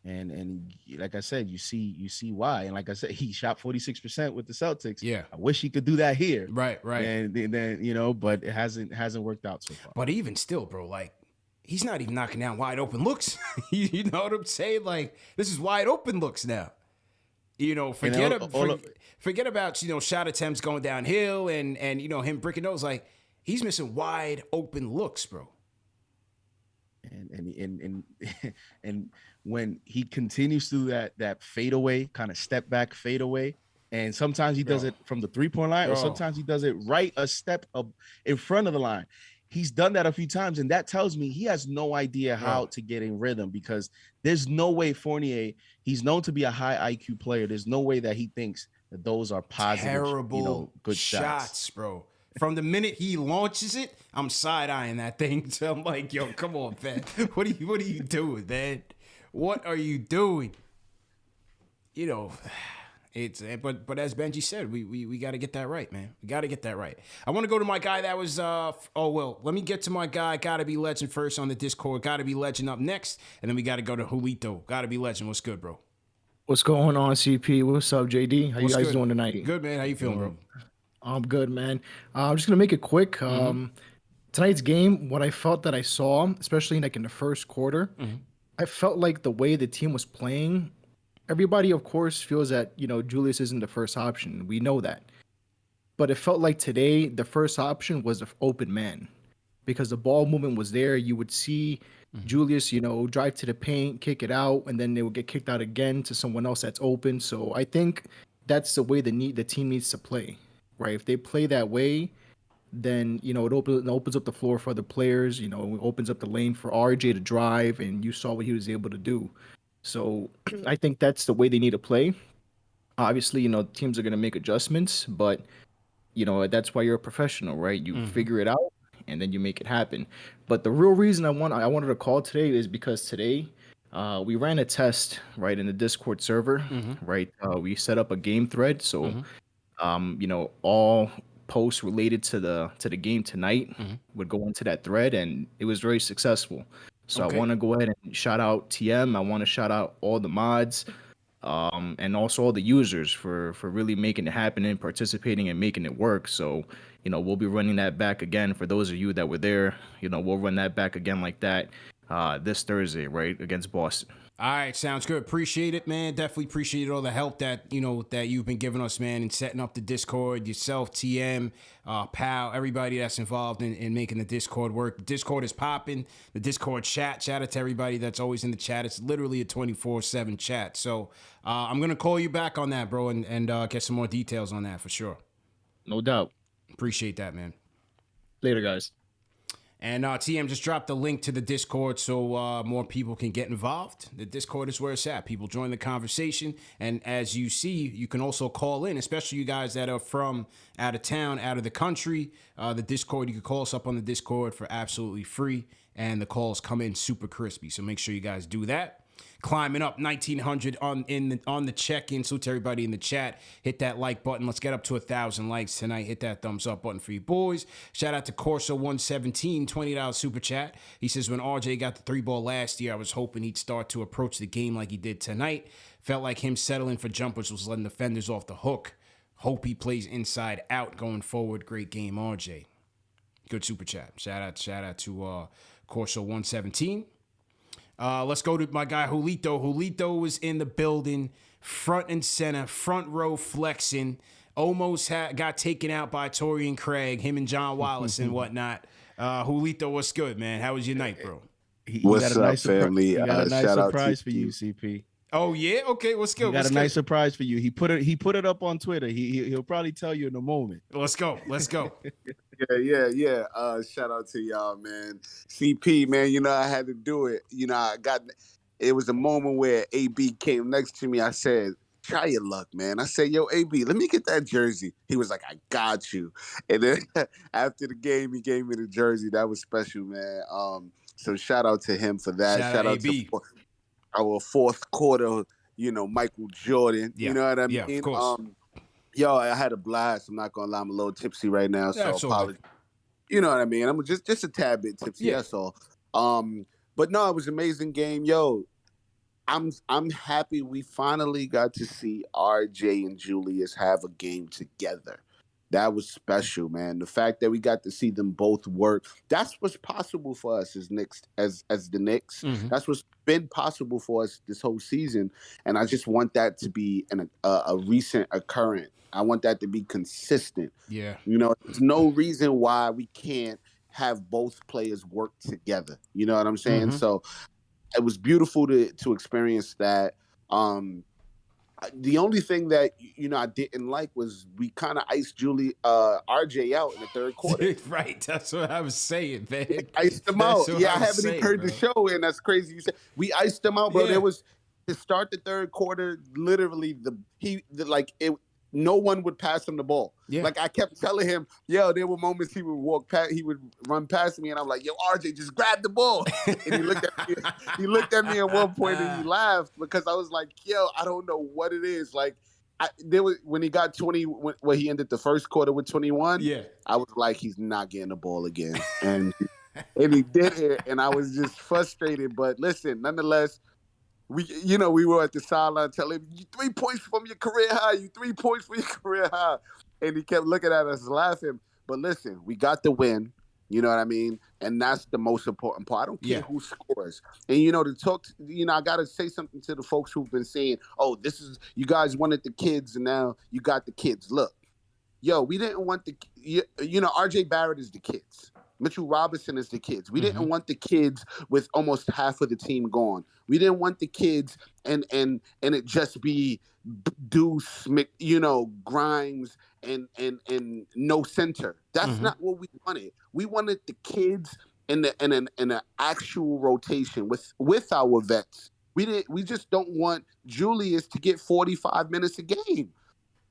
and like I said, you see why. And like I said, he shot 46% with the Celtics. Yeah, I wish he could do that here. Right. And then but it hasn't worked out so far. But even still, bro, like he's not even knocking down wide open looks. You know what I'm saying? Like this is wide open looks now. Forget about shot attempts going downhill and him breaking those. Like he's missing wide open looks, bro. And when he continues to do that fadeaway, kind of step back fadeaway, and sometimes he does it from the 3-point line, or sometimes he does it right a step up in front of the line. He's done that a few times, and that tells me he has no idea how to get in rhythm, because there's no way Fournier, he's known to be a high IQ player. There's no way that he thinks that those are positive, terrible good shots, bro. From the minute he launches it, I'm side-eyeing that thing. So I'm like, yo, come on, man. What are you doing, man? What are you doing? But as Benji said, we got to get that right, man. We got to get that right. I want to go to my guy that was, let me get to my guy. Got to be Legend first on the Discord. Got to be Legend up next. And then we got to go to Julito. Got to be Legend. What's good, bro? What's going on, CP? What's up, JD? How you guys doing tonight? Good, man. How you feeling, bro? I'm good, man. I'm just going to make it quick. Tonight's game, what I felt that I saw, especially like in the first quarter, I felt like the way the team was playing, everybody, of course, feels that, Julius isn't the first option. We know that. But it felt like today, the first option was an open man, because the ball movement was there. You would see Julius, drive to the paint, kick it out, and then they would get kicked out again to someone else that's open. So I think that's the way the team needs to play, right? If they play that way, then, it opens up the floor for other players. It opens up the lane for RJ to drive, and you saw what he was able to do. So I think that's the way they need to play. Obviously, teams are going to make adjustments, but, that's why you're a professional, right? You figure it out, and then you make it happen. But the real reason I wanted to call today is because today we ran a test, right, in the Discord server, right? We set up a game thread, so all posts related to the game tonight would go into that thread, and it was very successful. So I want to go ahead and shout out TM. I want to shout out all the mods, and also all the users for really making it happen and participating and making it work. So, we'll be running that back again for those of you that were there. We'll run that back again like that this Thursday, right, against Boston. All right, sounds good. Appreciate it, man. Definitely appreciate all the help that that you've been giving us, man, in setting up the Discord. Yourself, TM, Pal, everybody that's involved in making the Discord work. The Discord is popping. The Discord chat. Shout out to everybody that's always in the chat. It's literally a 24/7 chat. So I'm gonna call you back on that, bro, and get some more details on that for sure. No doubt. Appreciate that, man. Later, guys. And TM just dropped the link to the Discord so more people can get involved. The Discord is where it's at. People join the conversation. And as you see, you can also call in, especially you guys that are from out of town, out of the country. The Discord, you can call us up on the Discord for absolutely free. And the calls come in super crispy. So make sure you guys do that. Climbing up 1,900 on the check-in. Salute to everybody in the chat. Hit that like button. Let's get up to 1,000 likes tonight. Hit that thumbs up button for you boys. Shout out to Corso117, $20 super chat. He says, when RJ got the 3-ball last year, I was hoping he'd start to approach the game like he did tonight. Felt like him settling for jumpers was letting defenders off the hook. Hope he plays inside out going forward. Great game, RJ. Good super chat. Shout out to Corso117. Let's go to my guy Julito. Julito was in the building, front and center, front row flexing. Almost got taken out by Torian Craig, him and John Wallace and whatnot. Julito, what's good, man? How was your night, bro? What's up, family? He got a nice shout out surprise to for you, CP. Oh yeah, okay. What's good? He got a nice surprise for you. He put it up on Twitter. He'll probably tell you in a moment. Let's go. Yeah. Shout out to y'all, man. CP, man, I had to do it. It was a moment where AB came next to me. I said, try your luck, man. I said, yo, AB, let me get that jersey. He was like, I got you. And then after the game, he gave me the jersey. That was special, man. So shout out to him for that. Shout out AB. to our fourth quarter, Michael Jordan. Yeah. You know what I mean? Yeah, of course. Yo, I had a blast. I'm not gonna lie, I'm a little tipsy right now, so That's all right. apologies. You know what I mean? I'm just a tad bit tipsy. Yeah. That's all. But no, it was an amazing game. Yo, I'm happy we finally got to see RJ and Julius have a game together. That was special, man. The fact that we got to see them both work, that's what's possible for us as Knicks, as the Knicks. Mhm. That's what's been possible for us this whole season. And I just want that to be a recent occurrence. I want that to be consistent. Yeah. There's no reason why we can't have both players work together. You know what I'm saying? Mhm. So it was beautiful to experience that. The only thing that I didn't like was we kind of iced RJ out in the third quarter. Right, that's what I was saying, man. Iced him That's out. what Yeah, I was haven't saying, even heard bro. the show, and that's crazy. You said we iced him out, bro. Yeah. There was to start the third quarter. Literally, no one would pass him the ball. Yeah. Like I kept telling him, yo, there were moments he would walk past, he would run past me, and I'm like, yo, RJ, just grab the ball. And he looked at me. He looked at me at one point and he laughed because I was like, yo, I don't know what it is. Like, when he got 20, when he ended the first quarter with 21. Yeah. I was like, he's not getting the ball again, and he did it, and I was just frustrated. But listen, nonetheless. We were at the sideline telling him, you 3 points from your career high, you 3 points from your career high. And he kept looking at us laughing. But listen, we got the win. You know what I mean? And that's the most important part. I don't care who scores. And, to talk, I got to say something to the folks who've been saying, oh, you guys wanted the kids and now you got the kids. Look, we didn't want RJ Barrett is the kids. Mitchell Robinson is the kids. We didn't want the kids with almost half of the team gone. We didn't want the kids and it just be Deuce, Grimes and no center. That's not what we wanted. We wanted the kids in an actual rotation with our vets. We just don't want Julius to get 45 minutes a game.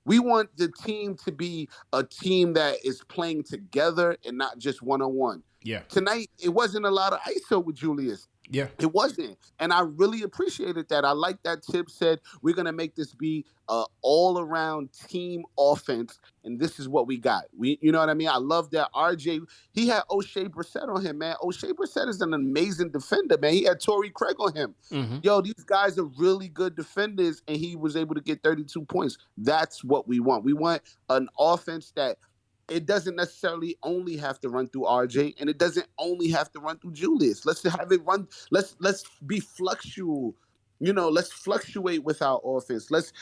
We want the team to be a team that is playing together and not just one-on-one. Yeah. Tonight, it wasn't a lot of ISO with Julius. Yeah. It wasn't. And I really appreciated that. I like that Tip said, we're going to make this be an all-around team offense, and this is what we got. You know what I mean? I love that RJ, he had O'Shea Brissett on him, man. O'Shea Brissett is an amazing defender, man. He had Torrey Craig on him. Mm-hmm. Yo, these guys are really good defenders, and he was able to get 32 points. That's what we want. We want an offense that it doesn't necessarily only have to run through RJ, and it doesn't only have to run through Julius. Let's have it run. Let's be fluctual. Let's fluctuate with our offense. Let's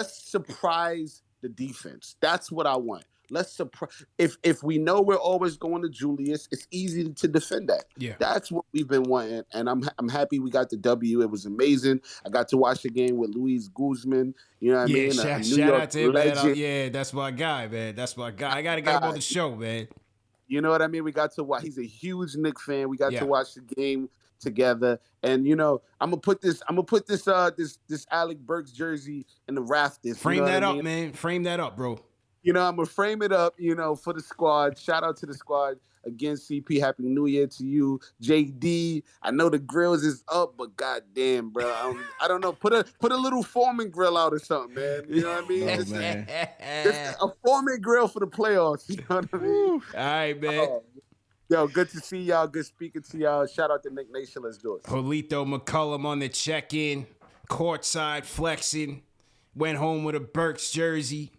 surprise the defense. That's what I want. Let's surprise. If we know we're always going to Julius, it's easy to defend that. Yeah. That's what we've been wanting, and I'm happy we got the W. It was amazing. I got to watch the game with Luis Guzman. You know what I mean? Shout out to him, man. Yeah, that's my guy, man. That's my guy. I got to get him on the show, man. You know what I mean? We got to watch. He's a huge Knicks fan. We got to watch the game together, and I'm gonna put this Alec Burks jersey in the rafters. Frame that up, man. Frame that up, bro. I'm gonna frame it up, for the squad. Shout out to the squad. Again, CP, Happy New Year to you. JD, I know the grills is up, but goddamn, bro. I don't know. Put a little Foreman grill out or something, man. You know what I mean? Just a Foreman grill for the playoffs. You know what I mean? All right, man. Yo, good to see y'all. Good speaking to y'all. Shout out to Nick Nation. Let's do it. Julito McCullum on the check-in. Courtside flexing. Went home with a Burks jersey.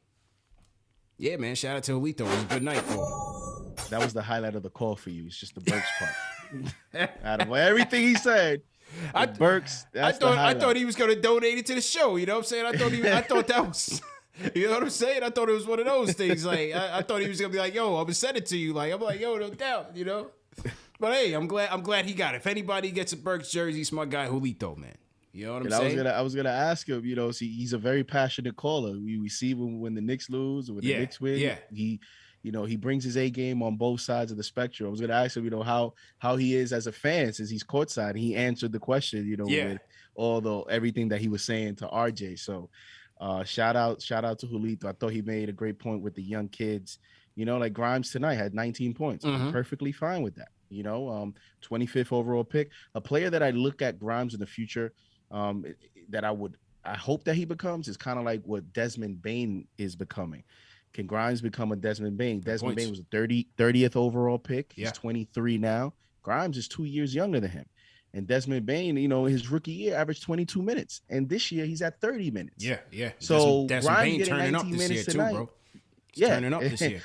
Yeah, man. Shout out to Julito. It was a good night for him. That was the highlight of the call for you. It's just the Burks part. Out of everything he said, Burks. I thought he was gonna donate it to the show. You know what I'm saying? I thought that was. You know what I'm saying? I thought it was one of those things. Like I thought he was gonna be like, "Yo, I'm gonna send it to you." Like I'm like, "Yo, no doubt," you know. But hey, I'm glad he got it. If anybody gets a Burks jersey, it's my guy Julito, man. You know what I'm saying? I was gonna ask him. See, he's a very passionate caller. We see when the Knicks lose or when the Knicks win. Yeah. he brings his A game on both sides of the spectrum. I was gonna ask him, how he is as a fan since he's courtside. He answered the question, with everything that he was saying to RJ. So shout out to Julito. I thought he made a great point with the young kids. Like Grimes tonight had 19 points. I'm perfectly fine with that. 25th overall pick, a player that I look at Grimes in the future, that I hope that he becomes is kind of like what Desmond Bane is becoming. Can Grimes become a Desmond Bane? Desmond Bane was a 30th overall pick. He's 23 now. Grimes is 2 years younger than him. And Desmond Bane, his rookie year averaged 22 minutes. And this year he's at 30 minutes. Yeah. So Desmond Grimes Bane getting turning 19 up this year minutes too, tonight. bro. He's turning up this year.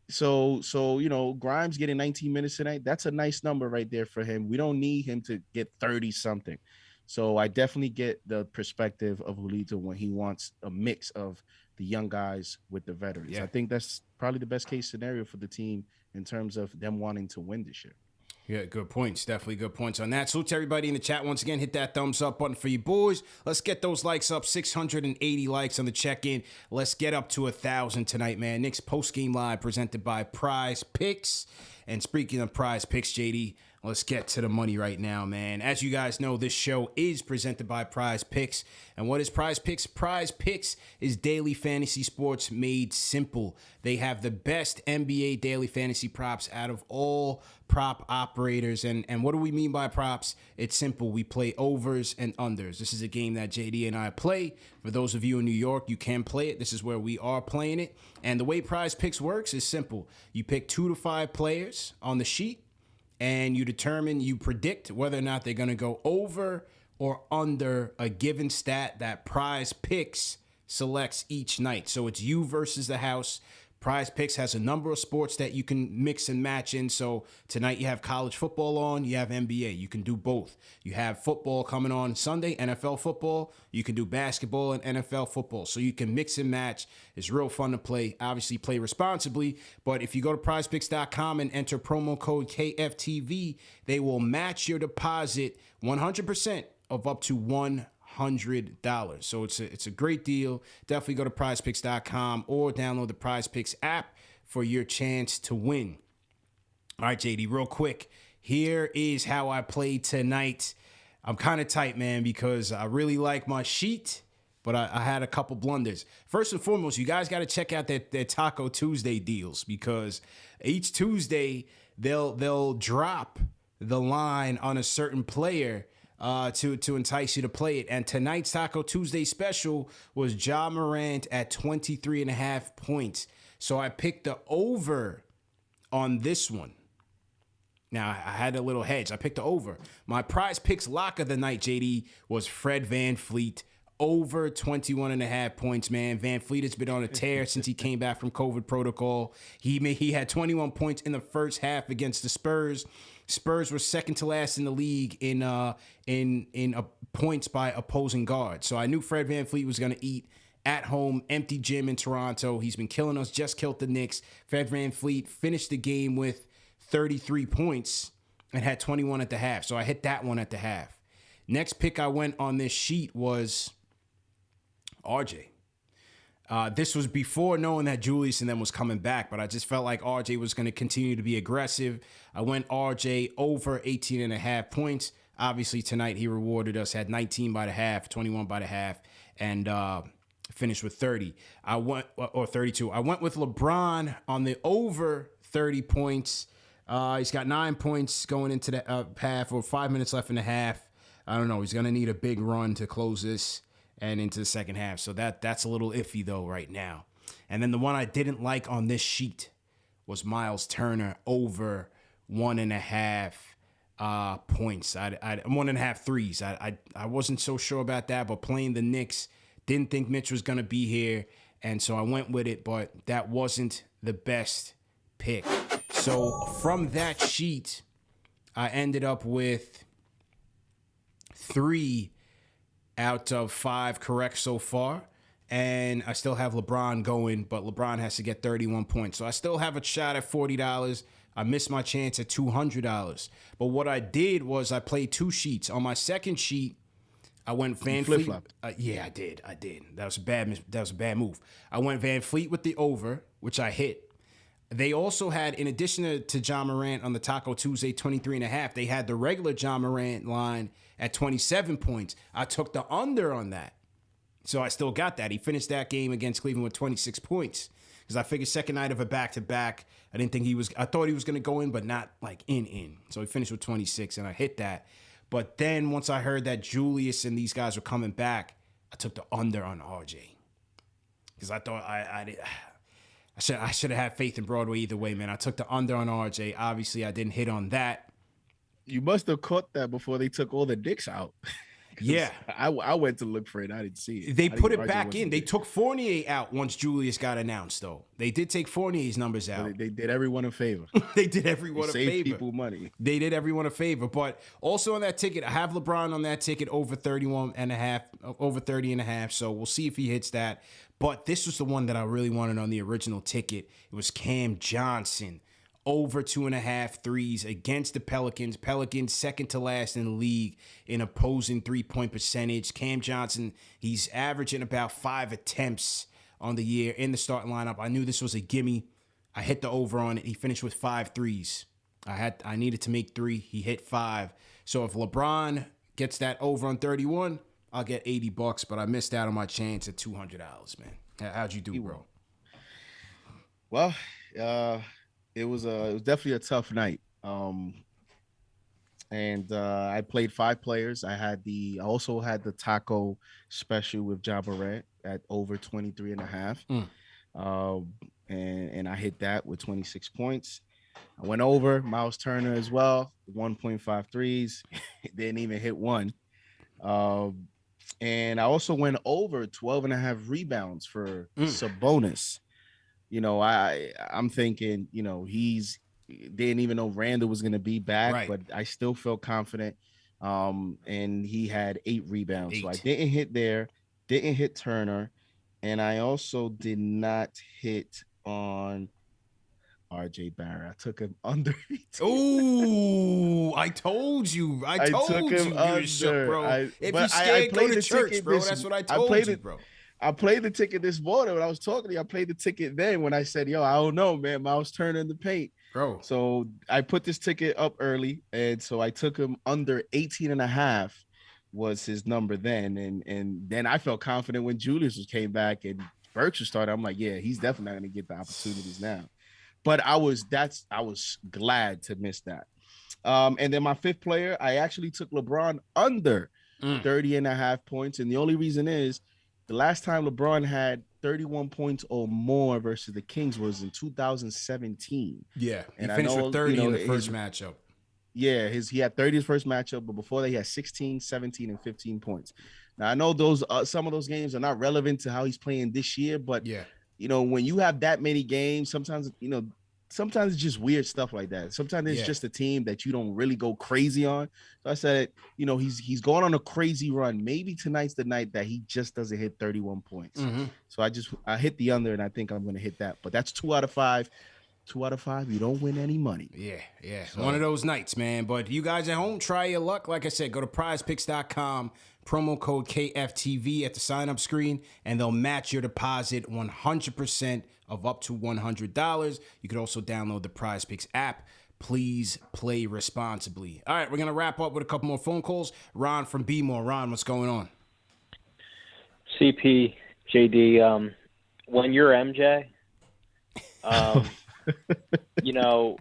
So Grimes getting 19 minutes tonight, that's a nice number right there for him. We don't need him to get 30 something. So I definitely get the perspective of Julito when he wants a mix of the young guys with the veterans. Yeah. I think that's probably the best case scenario for the team in terms of them wanting to win this year. Yeah, good points. Definitely good points on that. Salute to everybody in the chat. Once again, hit that thumbs up button for you boys. Let's get those likes up. 680 likes on the check-in. Let's get up to 1,000 tonight, man. Knicks post-game live presented by Prize Picks. And speaking of Prize Picks, JD, let's get to the money right now, man. As you guys know, this show is presented by Prize Picks. And what is Prize Picks? Prize Picks is daily fantasy sports made simple. They have the best NBA daily fantasy props out of all prop operators. And what do we mean by props? It's simple. We play overs and unders. This is a game that JD and I play. For those of you in New York, you can play it. This is where we are playing it. And the way Prize Picks works is simple. You pick 2 to 5 players on the sheet, and you predict whether or not they're going to go over or under a given stat that Prize Picks selects each night. So it's you versus the house. Prize Picks has a number of sports that you can mix and match in. So tonight you have college football on, you have NBA. You can do both. You have football coming on Sunday, NFL football. You can do basketball and NFL football. So you can mix and match. It's real fun to play. Obviously, play responsibly. But if you go to prizepicks.com and enter promo code KFTV, they will match your deposit 100% of up to $100. So it's a great deal. Definitely go to prizepicks.com or download the Prize Picks app for your chance to win. All right, JD, real quick. Here is how I played tonight. I'm kind of tight, man, because I really like my sheet, but I had a couple blunders. First and foremost, you guys got to check out their Taco Tuesday deals, because each Tuesday they'll drop the line on a certain player to entice you to play it. And tonight's Taco Tuesday special was Ja Morant at 23.5 points. So I picked the over on this one. Now, I had a little hedge. I picked the over. My Prize Picks lock of the night, JD, was Fred VanVleet. Over 21.5 points, man. VanVleet has been on a tear since he came back from COVID protocol. He had 21 points in the first half against the Spurs. Spurs were second to last in the league in points by opposing guards. So I knew Fred VanVleet was going to eat at home, empty gym in Toronto. He's been killing us, just killed the Knicks. Fred VanVleet finished the game with 33 points and had 21 at the half. So I hit that one at the half. Next pick I went on this sheet was RJ. This was before knowing that Julius and them was coming back, but I just felt like RJ was going to continue to be aggressive. I went RJ over 18.5 points. Obviously, tonight he rewarded us, had 19 by the half, 21 by the half, and finished with 30. Or 32. I went with LeBron on the over 30 points. He's got 9 points going into the half, or 5 minutes left in the half. I don't know. He's going to need a big run to close this and into the second half. So that's a little iffy, though, right now. And then the one I didn't like on this sheet was Miles Turner over 1.5 points. 1.5 threes. I wasn't so sure about that, but playing the Knicks, didn't think Mitch was going to be here, and so I went with it, but that wasn't the best pick. So from that sheet, I ended up with 3 out of 5 correct so far. And I still have LeBron going, but LeBron has to get 31 points. So I still have a shot at $40. I missed my chance at $200. But what I did was I played 2 sheets. On my second sheet, I went VanVleet. Flip-flop. Yeah, I did. That was a bad move. I went VanVleet with the over, which I hit. They also had, in addition to John Morant on the Taco Tuesday 23.5, they had the regular John Morant line at 27 points. I took the under on that. So I still got that. He finished that game against Cleveland with 26 points. Because I figured second night of a back-to-back, I thought he was going to go in, but not like in. So he finished with 26, and I hit that. But then once I heard that Julius and these guys were coming back, I took the under on RJ. Because I thought I should have had faith in Broadway either way, man. I took the under on RJ. Obviously, I didn't hit on that. You must have caught that before they took all the Knicks out. Yeah. I went to look for it. I didn't see it. They put it back in. They took Fournier out once Julius got announced, though. They did take Fournier's numbers out. They did everyone a favor. They did everyone a favor. Saved people money. They did everyone a favor. But also on that ticket, I have LeBron on that ticket over 30.5. So we'll see if he hits that. But this was the one that I really wanted on the original ticket. It was Cam Johnson. Over 2.5 threes against the Pelicans. Pelicans second to last in the league in opposing 3-point percentage. Cam Johnson, he's averaging about 5 attempts on the year in the starting lineup. I knew this was a gimme. I hit the over on it. He finished with 5 threes. I needed to make 3. He hit 5. So if LeBron gets that over on 31, I'll get $80, but I missed out on my chance at $200, man. How'd you do, bro? Well, it was definitely a tough night. And I played 5 players. I also had the taco special with John Morant at over 23.5. And I hit that with 26 points. I went over Miles Turner as well, 1.5 threes. Didn't even hit one. And I also went over 12.5 rebounds for Sabonis. You know, I'm thinking, you know, didn't even know Randall was going to be back, right. But I still felt confident. And he had 8 rebounds. 8. So I didn't hit there, didn't hit Turner. And I also did not hit on RJ Barrett. I took him under. Ooh, I told you. I told took you, him under. Shook, bro. If you scared, go to church, bro. That's what I told you, bro. I played the ticket this morning when I was talking to you. I played the ticket then when I said, yo, I don't know, man. Miles Turner in the paint. Bro. So I put this ticket up early, and so I took him under 18.5 was his number then. And then I felt confident when Julius came back and Burks started. I'm like, yeah, he's definitely not going to get the opportunities now. But I was glad to miss that. And then my 5th player, I actually took LeBron under 30.5 points. And the only reason is the last time LeBron had 31 points or more versus the Kings was in 2017. Yeah, he finished with 30 in the first matchup. Yeah, he had 30 his first matchup, but before that he had 16, 17, and 15 points. Now I know those some of those games are not relevant to how he's playing this year, but yeah, you know, when you have that many games, sometimes it's just weird stuff like that. Sometimes it's just a team that you don't really go crazy on. So I said, you know, he's going on a crazy run. Maybe tonight's the night that he just doesn't hit 31 points. So I hit the under, and I think I'm going to hit that. But that's 2 out of 5. 2 out of 5, you don't win any money. Yeah. So, one of those nights, man. But you guys at home, try your luck. Like I said, go to prizepicks.com, promo code KFTV at the sign-up screen, and they'll match your deposit 100% of up to $100. You could also download the Prize Picks app. Please play responsibly. All right, we're going to wrap up with a couple more phone calls. Ron from B-More. Ron, what's going on? CP, JD, when you're MJ, you know,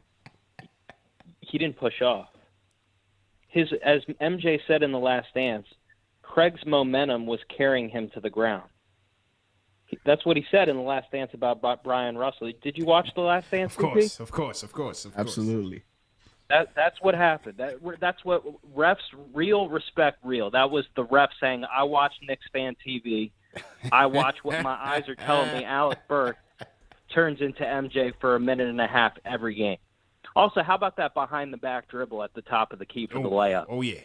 he didn't push off. As MJ said in The Last Dance, Craig's momentum was carrying him to the ground. That's what he said in The Last Dance about Brian Russell. Did you watch The Last Dance? Of course. Absolutely. That's what happened. That's what refs, real respect, real. That was the ref saying, I watch KnicksFanTV. I watch what my eyes are telling me. Alec Burke turns into MJ for a minute and a half every game. Also, how about that behind-the-back dribble at the top of the key for the layup? Oh, yeah.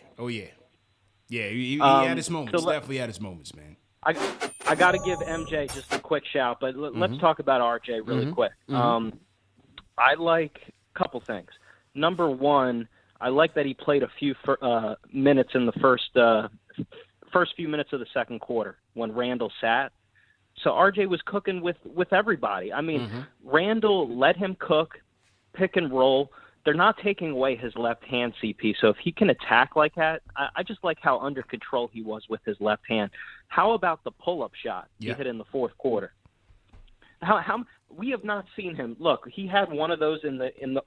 Yeah, he had his moments. Definitely had his moments, man. I got to give MJ just a quick shout, but let's talk about RJ really quick. I like a couple things. Number one, I like that he played a few minutes in the first few minutes of the second quarter when Randall sat. So RJ was cooking with everybody. I mean, Randall let him cook, pick and roll. They're not taking away his left hand, CP. So if he can attack like that, I just like how under control he was with his left hand. How about the pull-up shot he hit in the fourth quarter? How we have not seen him. Look, he had one of those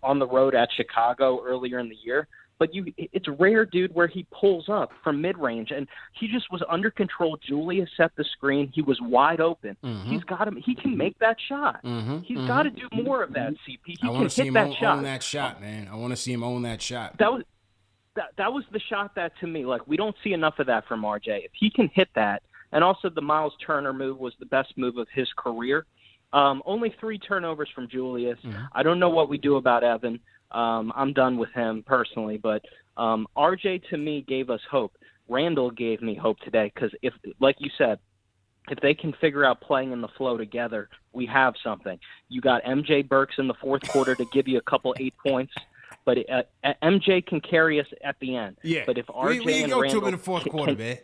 on the road at Chicago earlier in the year. But it's rare, dude, where he pulls up from mid-range, and he just was under control. Julius set the screen. He was wide open. He's got him. He can make that shot. He's got to do more of that, CP. He I want to see him own that shot, man. I want to see him own that shot. That was the shot that, to me, like, we don't see enough of that from RJ. If he can hit that, and also the Miles Turner move was the best move of his career. Only 3 turnovers from Julius. I don't know what we do about Evan. I'm done with him personally, but RJ to me gave us hope. Randall gave me hope today because if, like you said, if they can figure out playing in the flow together, we have something. You got MJ Burks in the fourth quarter to give you a couple 8 points, but MJ can carry us at the end. Yeah, but if RJ we and go Randall to him in the fourth quarter, man.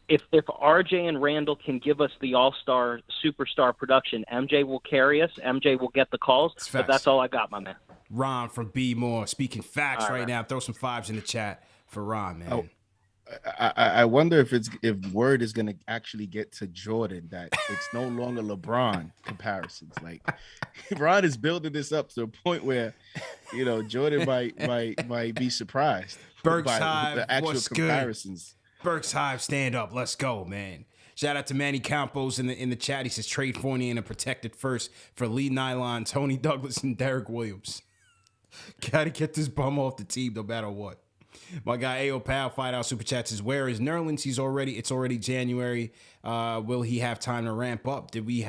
If RJ and Randall can give us the all-star superstar production, MJ will carry us. MJ will get the calls. But that's all I got, my man. Ron from B More speaking facts right now. Throw some 5s in the chat for Ron, man. Oh, I wonder if word is gonna actually get to Jordan that it's no longer LeBron comparisons. Like Ron is building this up to a point where Jordan might be surprised Berks by Hive, the actual what's comparisons. Good? Berks Hive, stand up. Let's go, man. Shout out to Manny Campos in the chat. He says trade Fournier and a protected first for Lee Nylon, Tony Douglas, and Derek Williams. Gotta get this bum off the team no matter what. My guy AO Pal $5 super chat says, where is Nerlens? It's already January. Will he have time to ramp up? Did we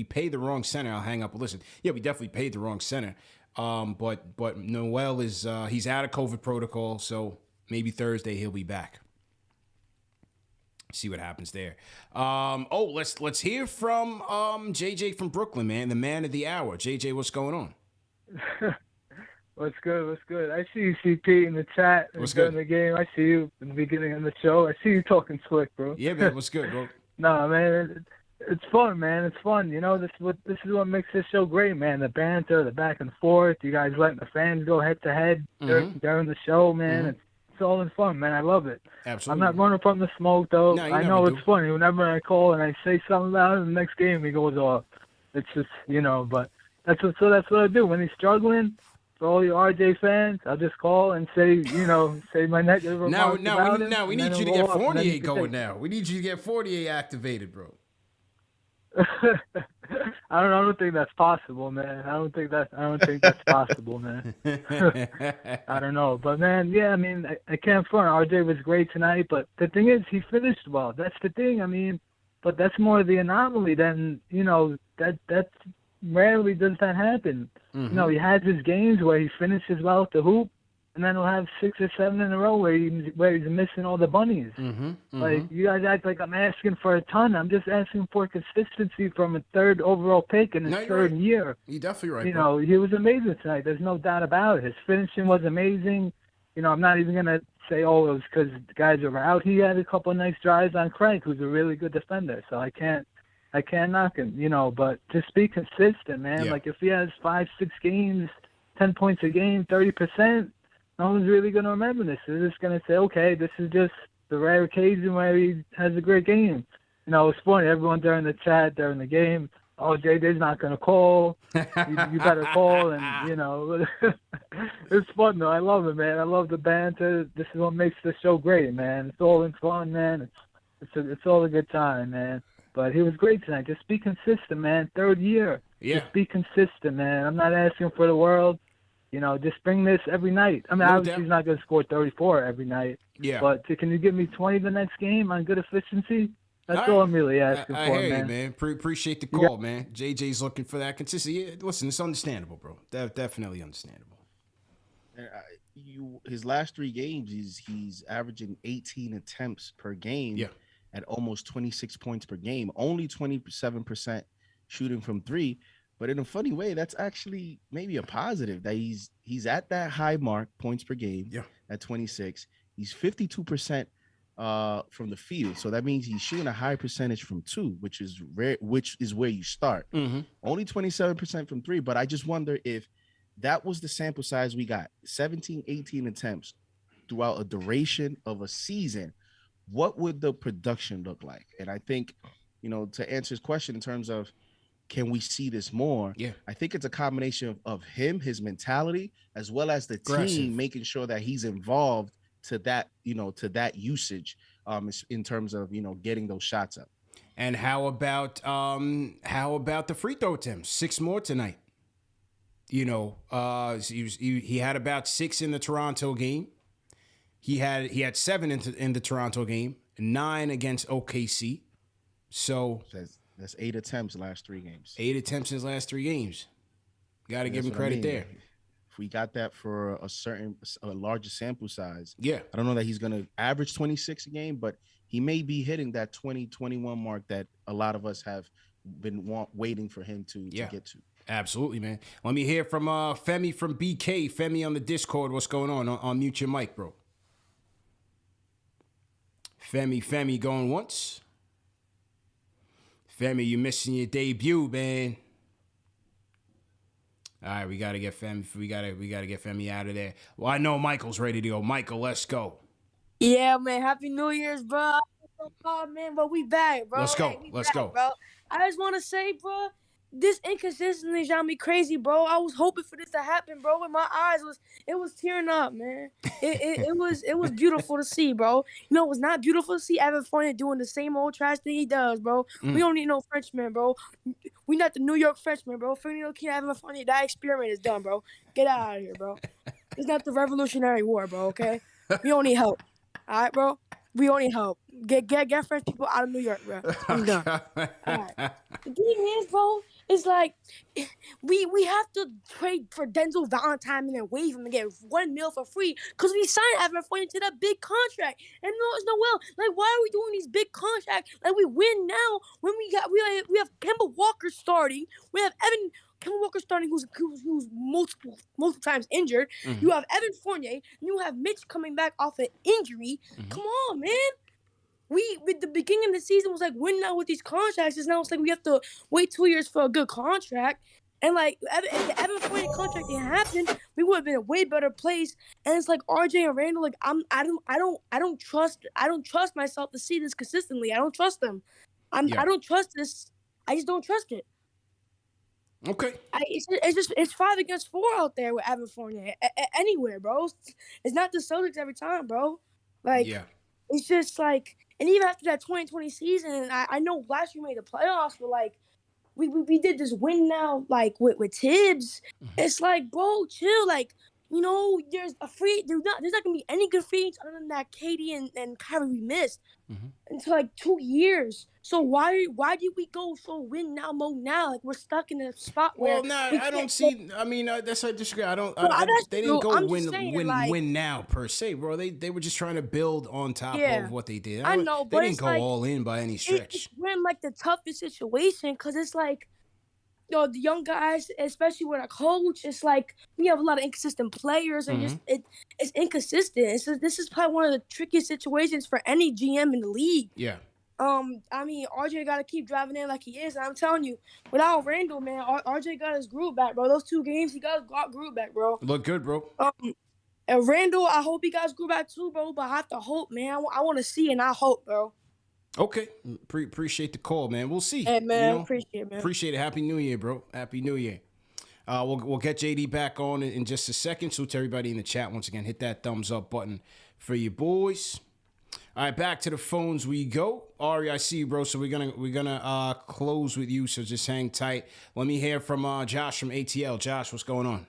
pay the wrong center? I'll hang up and listen. Yeah, we definitely paid the wrong center. But Noel is he's out of COVID protocol, so maybe Thursday he'll be back. See what happens there. Let's hear from JJ from Brooklyn, man, the man of the hour. JJ, what's going on? What's good? I see you, CP, in the chat during the game. I see you in the beginning of the show. I see you talking slick, bro. Yeah, man, what's good, bro? Nah, man, it's fun, man. It's fun. This is what makes this show great, man. The banter, the back and forth. You guys letting the fans go head to head during the show, man. It's all in fun, man. I love it. Absolutely. I'm not running from the smoke, though. No, I know it's funny. Whenever I call and I say something about it, the next game he goes off. It's just, but that's what I do. When he's struggling, for all you RJ fans, I'll just call and say my negative remarks about him. Now we need you to get Fournier going now. We need you to get Fournier activated, bro. I don't think that's possible, man. I don't think that's possible, man. I don't know. But man, yeah, I mean, I can't front. RJ was great tonight, but the thing is he finished well. That's the thing. I mean, but that's more the anomaly than, that's rarely does that happen. He has his games where he finishes well at the hoop, and then he'll have 6 or 7 in a row where he's missing all the bunnies. Like, you guys act like I'm asking for a ton. I'm just asking for consistency from a 3rd overall pick in his 3rd year. You're definitely right. He was amazing tonight. There's no doubt about it. His finishing was amazing. I'm not even going to say, it was because the guys were out. He had a couple of nice drives on Craig, who's a really good defender. So I can't knock him, but just be consistent, man. Yeah. Like, if he has 5-6 games, 10 points a game, 30%, no one's really going to remember this. They're just going to say, okay, this is just the rare occasion where he has a great game. It's funny. Everyone during the chat, during the game, JJ's not going to call. You better call. And, it's fun, though. I love it, man. I love the banter. This is what makes the show great, man. It's all in fun, man. It's all a good time, man. But he was great tonight. Just be consistent, man. 3rd year. Yeah. Just be consistent, man. I'm not asking for the world. Just bring this every night. I mean, obviously he's not going to score 34 every night. Yeah. But can you give me 20 the next game on good efficiency? That's all I'm really asking I for, hear man. you, man. Appreciate the call, man. JJ's looking for that consistency. Yeah, listen, it's understandable, bro. Definitely understandable. His last 3 games, he's averaging 18 attempts per game. Yeah. At almost 26 points per game, only 27% shooting from 3. But in a funny way, that's actually maybe a positive that he's at that high mark, points per game, at 26. He's 52% from the field. So that means he's shooting a high percentage from 2, which is rare, which is where you start. Only 27% from 3, but I just wonder if that was the sample size we got, 17, 18 attempts throughout a duration of a season, what would the production look like? And I think, to answer his question in terms of can we see this more? Yeah. I think it's a combination of him, his mentality, as well as the team making sure that he's involved to that, to that usage in terms of, getting those shots up. And how about the free throw attempts? 6 more tonight. He had about 6 in the Toronto game. He had 7 in the Toronto game, 9 against OKC. So that's 8 attempts last 3 games. 8 attempts in his last 3 games. Got to give him credit there. If we got that for a larger sample size, yeah, I don't know that he's going to average 26 a game, but he may be hitting that 20, 21 mark that a lot of us have been waiting for him to get to. Absolutely, man. Let me hear from Femi from BK. Femi on the Discord. What's going on? Unmute your mic, bro. Femi going once. Femi, you missing your debut, man. All right, we gotta get Femi. We gotta get Femi out of there. Well, I know Michael's ready to go. Michael, let's go. Yeah, man. Happy New Year's, bro. Oh, man, but we back, bro. Let's go. Let's go, bro. I just want to say, bro, this inconsistency got me crazy, bro. I was hoping for this to happen, bro. With my eyes was tearing up, man. It was beautiful to see, bro. You know, it was not beautiful to see Evan Fournier doing the same old trash thing he does, bro. We don't need no Frenchman, bro. We not the New York Frenchman, bro. Fournier can't Evan Fournier. That experiment is done, bro. Get out of here, bro. It's not the Revolutionary War, bro. Okay, we don't need help. All right, bro. We don't need help. Get French people out of New York, bro. I'm done. All right. The thing is, bro, it's like we have to trade for Denzel Valentine and then waive him and get $1 million for free because we signed Evan Fournier to that big contract. And no, like, why are we doing these big contracts? Like, we win now when we have Kemba Walker starting. We have Kemba Walker starting, who's multiple times injured. You have Evan Fournier, and you have Mitch coming back off an injury. Come on, man. We at the beginning of the season was like, win now with these contracts. Now it's like we have to wait 2 years for a good contract. And like, if the Evan Fournier contract didn't happen, we would have been in a way better place. And it's like RJ and Randall, like I don't trust myself to see this consistently. I don't trust them. I don't trust this. I just don't trust it. Okay. It's 5 against 4 out there with Evan Fournier. Anywhere, bro. It's not the Celtics every time, bro. Like, it's just like, and even after that 2020 season, I know last year we made the playoffs, but like, we did this win now, like with Tibbs. It's like, bro, chill. Like, there's not gonna be any good free agents other than that Katie and Kyrie we missed until like 2 years. So why did we go so win now mode now? Like, we're stuck in a spot where. Well, I don't see. I mean, that's I disagree. They didn't go win now per se, bro. They were just trying to build on top of what they did. I know, but they didn't go all in by any stretch. We're in like the toughest situation because it's like, the young guys, especially with our coach, it's like we have a lot of inconsistent players, and it's inconsistent. This is probably one of the trickiest situations for any GM in the league. Yeah. I mean, RJ got to keep driving in like he is. And I'm telling you, without Randall, man, RJ got his groove back, bro. Those 2 games, he got his groove back, bro. Look good, bro. And Randall, I hope he got his groove back too, bro. But I have to hope, man. I want to see, and I hope, bro. Okay. Appreciate the call, man. We'll see. Hey, man, appreciate it, man. Appreciate it. Happy New Year, bro. Happy New Year. We'll get JD back on in just a second. So to everybody in the chat, once again, hit that thumbs up button for you boys. All right, back to the phones we go. Ari, I see you, bro. So we're gonna close with you. So just hang tight. Let me hear from Josh from ATL. Josh, what's going on?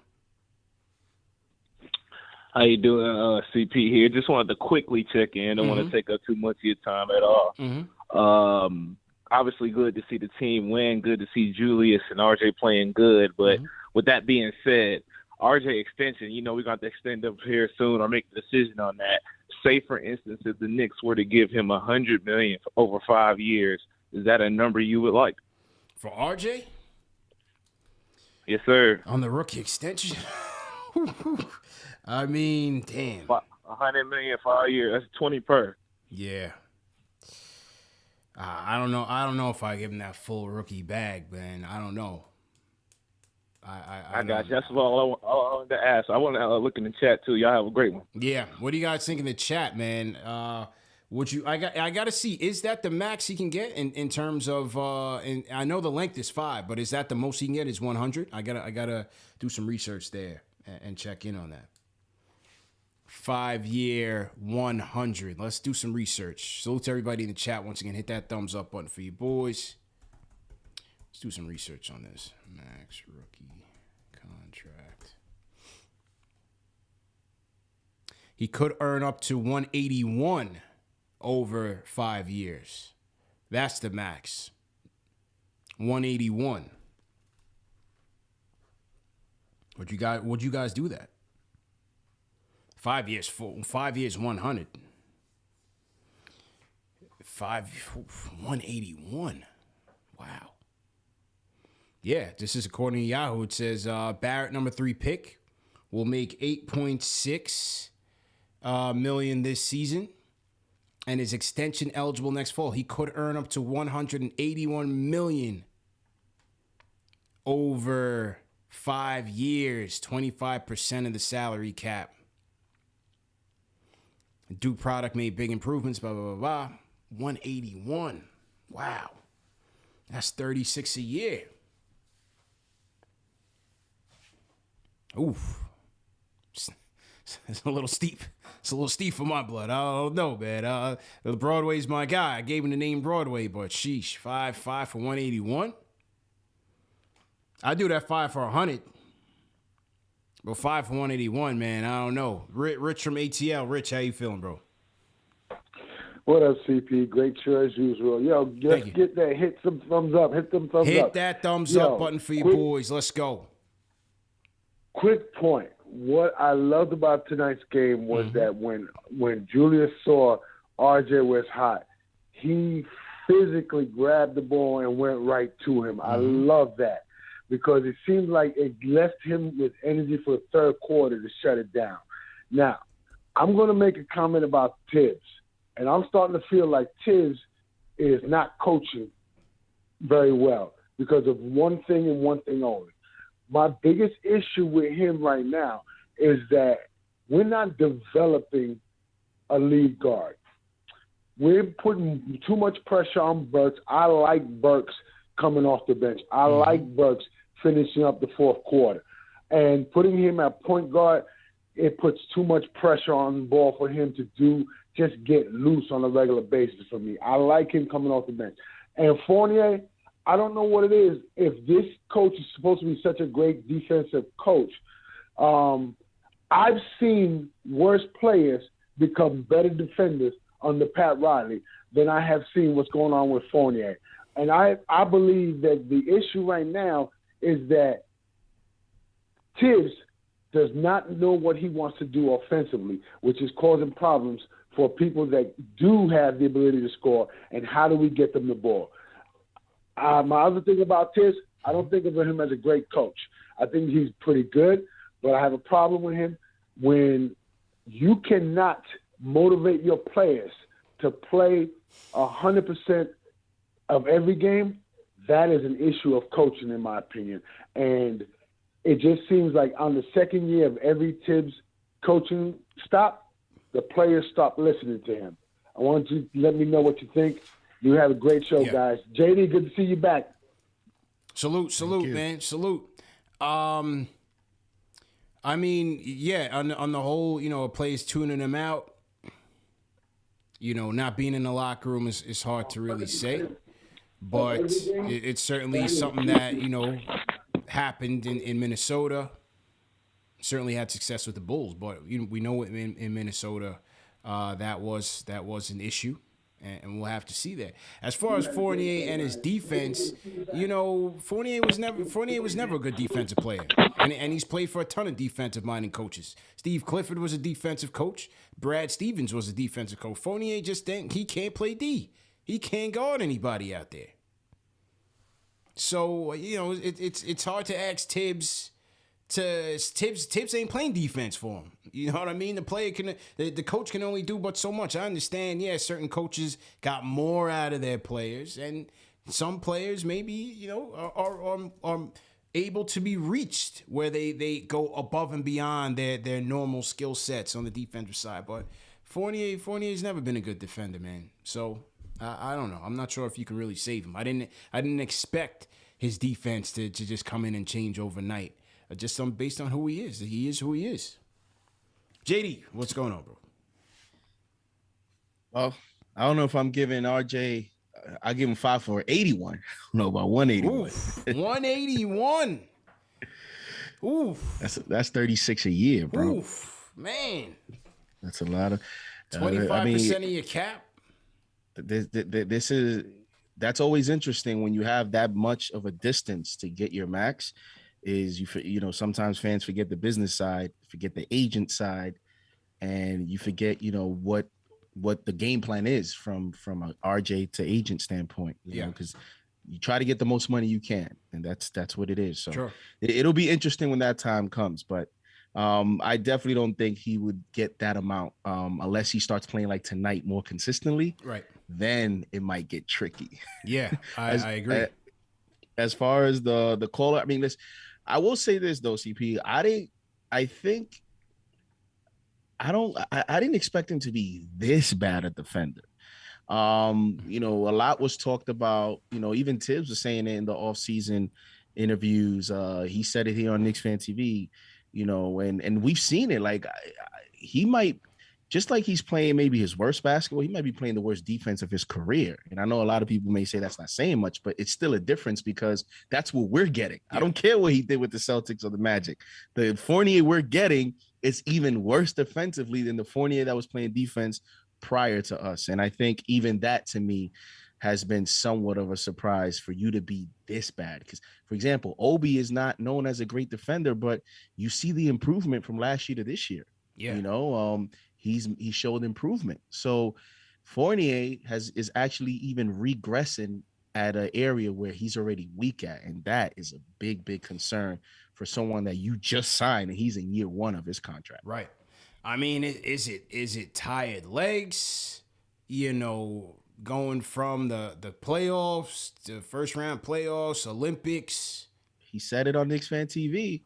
How you doing, CP here? Just wanted to quickly check in. Don't want to take up too much of your time at all. Obviously, good to see the team win. Good to see Julius and RJ playing good. But with that being said, RJ extension, we're going to extend up here soon or make the decision on that. Say, for instance, if the Knicks were to give him $100 million for over 5 years, is that a number you would like? For RJ? Yes, sir. On the rookie extension? I mean, damn. $100 million 5 years. That's 20 per. Yeah. I don't know. I don't know if I give him that full rookie bag, man. I don't know. I got you. That's all I wanted to ask. I want to look in the chat too. Y'all have a great one. Yeah. What do you guys think in the chat, man? Would you? I got to see. Is that the max he can get in terms of? And I know the length is 5, but is that the most he can get? Is 100? I gotta do some research there and check in on that. 5-year 100. Let's do some research. Salute to everybody in the chat once again. Hit that thumbs up button for you boys. Let's do some research on this. Max rookie contract. He could earn up to 181 over 5 years. That's the max. 181. Would you guys do that? 5 years, 100. 181. Wow. Yeah, this is according to Yahoo. It says Barrett, number 3 pick, will make $8.6 million this season, and is extension eligible next fall. He could earn up to $181 million over 5 years, 25% of the salary cap. Duke product made big improvements, blah, blah, blah, blah. 181. Wow. That's 36 a year. Oof. It's a little steep. It's a little steep for my blood. I don't know, man. Broadway's my guy. I gave him the name Broadway, but sheesh. 5 for 181. I do that 5 for 100. But 5 for 181, man, I don't know. Rich from ATL. Rich, how you feeling, bro? What up, CP? Great show as usual. Yo, just get that. Hit some thumbs up. Hit them thumbs up. Hit that thumbs up button for you boys. Let's go. Quick point. What I loved about tonight's game was that when Julius saw RJ was hot, he physically grabbed the ball and went right to him. I love that, because it seemed like it left him with energy for the third quarter to shut it down. Now, I'm going to make a comment about Tibbs, and I'm starting to feel like Tibbs is not coaching very well because of one thing and one thing only. My biggest issue with him right now is that we're not developing a lead guard. We're putting too much pressure on Burks. I like Burks coming off the bench. I like Burks finishing up the fourth quarter. And putting him at point guard, it puts too much pressure on the ball for him to just get loose on a regular basis for me. I like him coming off the bench. And Fournier, I don't know what it is. If this coach is supposed to be such a great defensive coach, I've seen worse players become better defenders under Pat Riley than I have seen what's going on with Fournier. And I believe that the issue right now is that Tibbs does not know what he wants to do offensively, which is causing problems for people that do have the ability to score, and how do we get them the ball. My other thing about Tibbs, I don't think of him as a great coach. I think he's pretty good, but I have a problem with him when you cannot motivate your players to play 100% of every game. That is an issue of coaching, in my opinion. And it just seems like on the second year of every Tibbs coaching stop, the players stop listening to him. I want you to let me know what you think. You have a great show, guys. JD, good to see you back. Salute, man. Salute. I mean, yeah, on the whole, players tuning him out. Not being in the locker room is hard to really say. But it's certainly something that, happened in Minnesota. Certainly had success with the Bulls, but we know in Minnesota that was an issue. And we'll have to see that. As far as Fournier and his defense, Fournier was never a good defensive player, and he's played for a ton of defensive-minded coaches. Steve Clifford was a defensive coach. Brad Stevens was a defensive coach. Fournier he can't play D. He can't guard anybody out there. So it's hard to ask Tibbs Tibbs ain't playing defense for him. You know what I mean? The coach can only do but so much. I understand, yeah, certain coaches got more out of their players, and some players maybe, are able to be reached where they go above and beyond their normal skill sets on the defensive side. But Fournier's never been a good defender, man. So I don't know. I'm not sure if you can really save him. I didn't expect his defense to just come in and change overnight. Just based on who he is. He is who he is. JD, what's going on, bro? Well, I don't know if I'm giving RJ. I give him 5 for 81. I don't know about 181. Oof, 181. Oof. That's 36 a year, bro. Oof, man. That's a lot of 25% of your cap. That's always interesting when you have that much of a distance to get your max. Is sometimes fans forget the business side, forget the agent side, and you forget what the game plan is from a RJ to agent standpoint. You know, because you try to get the most money you can, and that's what it is. So sure. It'll be interesting when that time comes, but I definitely don't think he would get that amount unless he starts playing like tonight more consistently. Right. Then it might get tricky. Yeah, I agree. As far as the caller, I mean, I will say this though, CP. I didn't expect him to be this bad a defender. A lot was talked about, even Tibbs was saying it in the offseason interviews. He said it here on KnicksFanTV, and we've seen it. Like he might, just like he's playing maybe his worst basketball, he might be playing the worst defense of his career. And I know a lot of people may say that's not saying much, but it's still a difference because that's what we're getting. I don't care what he did with the Celtics or the Magic. The Fournier we're getting is even worse defensively than the Fournier that was playing defense prior to us. And I think even that to me has been somewhat of a surprise for you to be this bad. Because, for example, Obi is not known as a great defender, but you see the improvement from last year to this year. Yeah. He showed improvement. So Fournier is actually even regressing at an area where he's already weak at. And that is a big, big concern for someone that you just signed and he's in year 1 of his contract. Right. I mean, is it tired legs? Going from the playoffs to first round playoffs, Olympics. He said it on KnicksFanTV.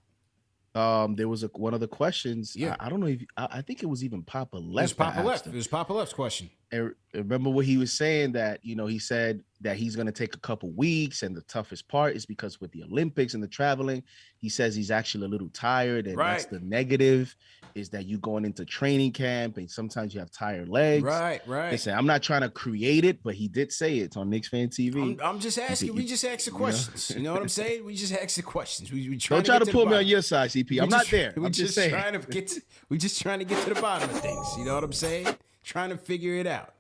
There was one of the questions. Yeah. I don't know if I think it was even Papa Left. It was Papa Left. It was Papa Left's question. And remember what he was saying, that he said that he's going to take a couple weeks, and the toughest part is because with the Olympics and the traveling, he says he's actually a little tired, and that's the negative, is that you going into training camp and sometimes you have tired legs. Right. Listen, I'm not trying to create it, but he did say it's on KnicksFanTV. I'm just asking. We just ask the questions. You know what I'm saying? We just ask the questions. We don't try to pull me on your side, CP. I'm not there. We just trying to get to the bottom of things. You know what I'm saying? Trying to figure it out.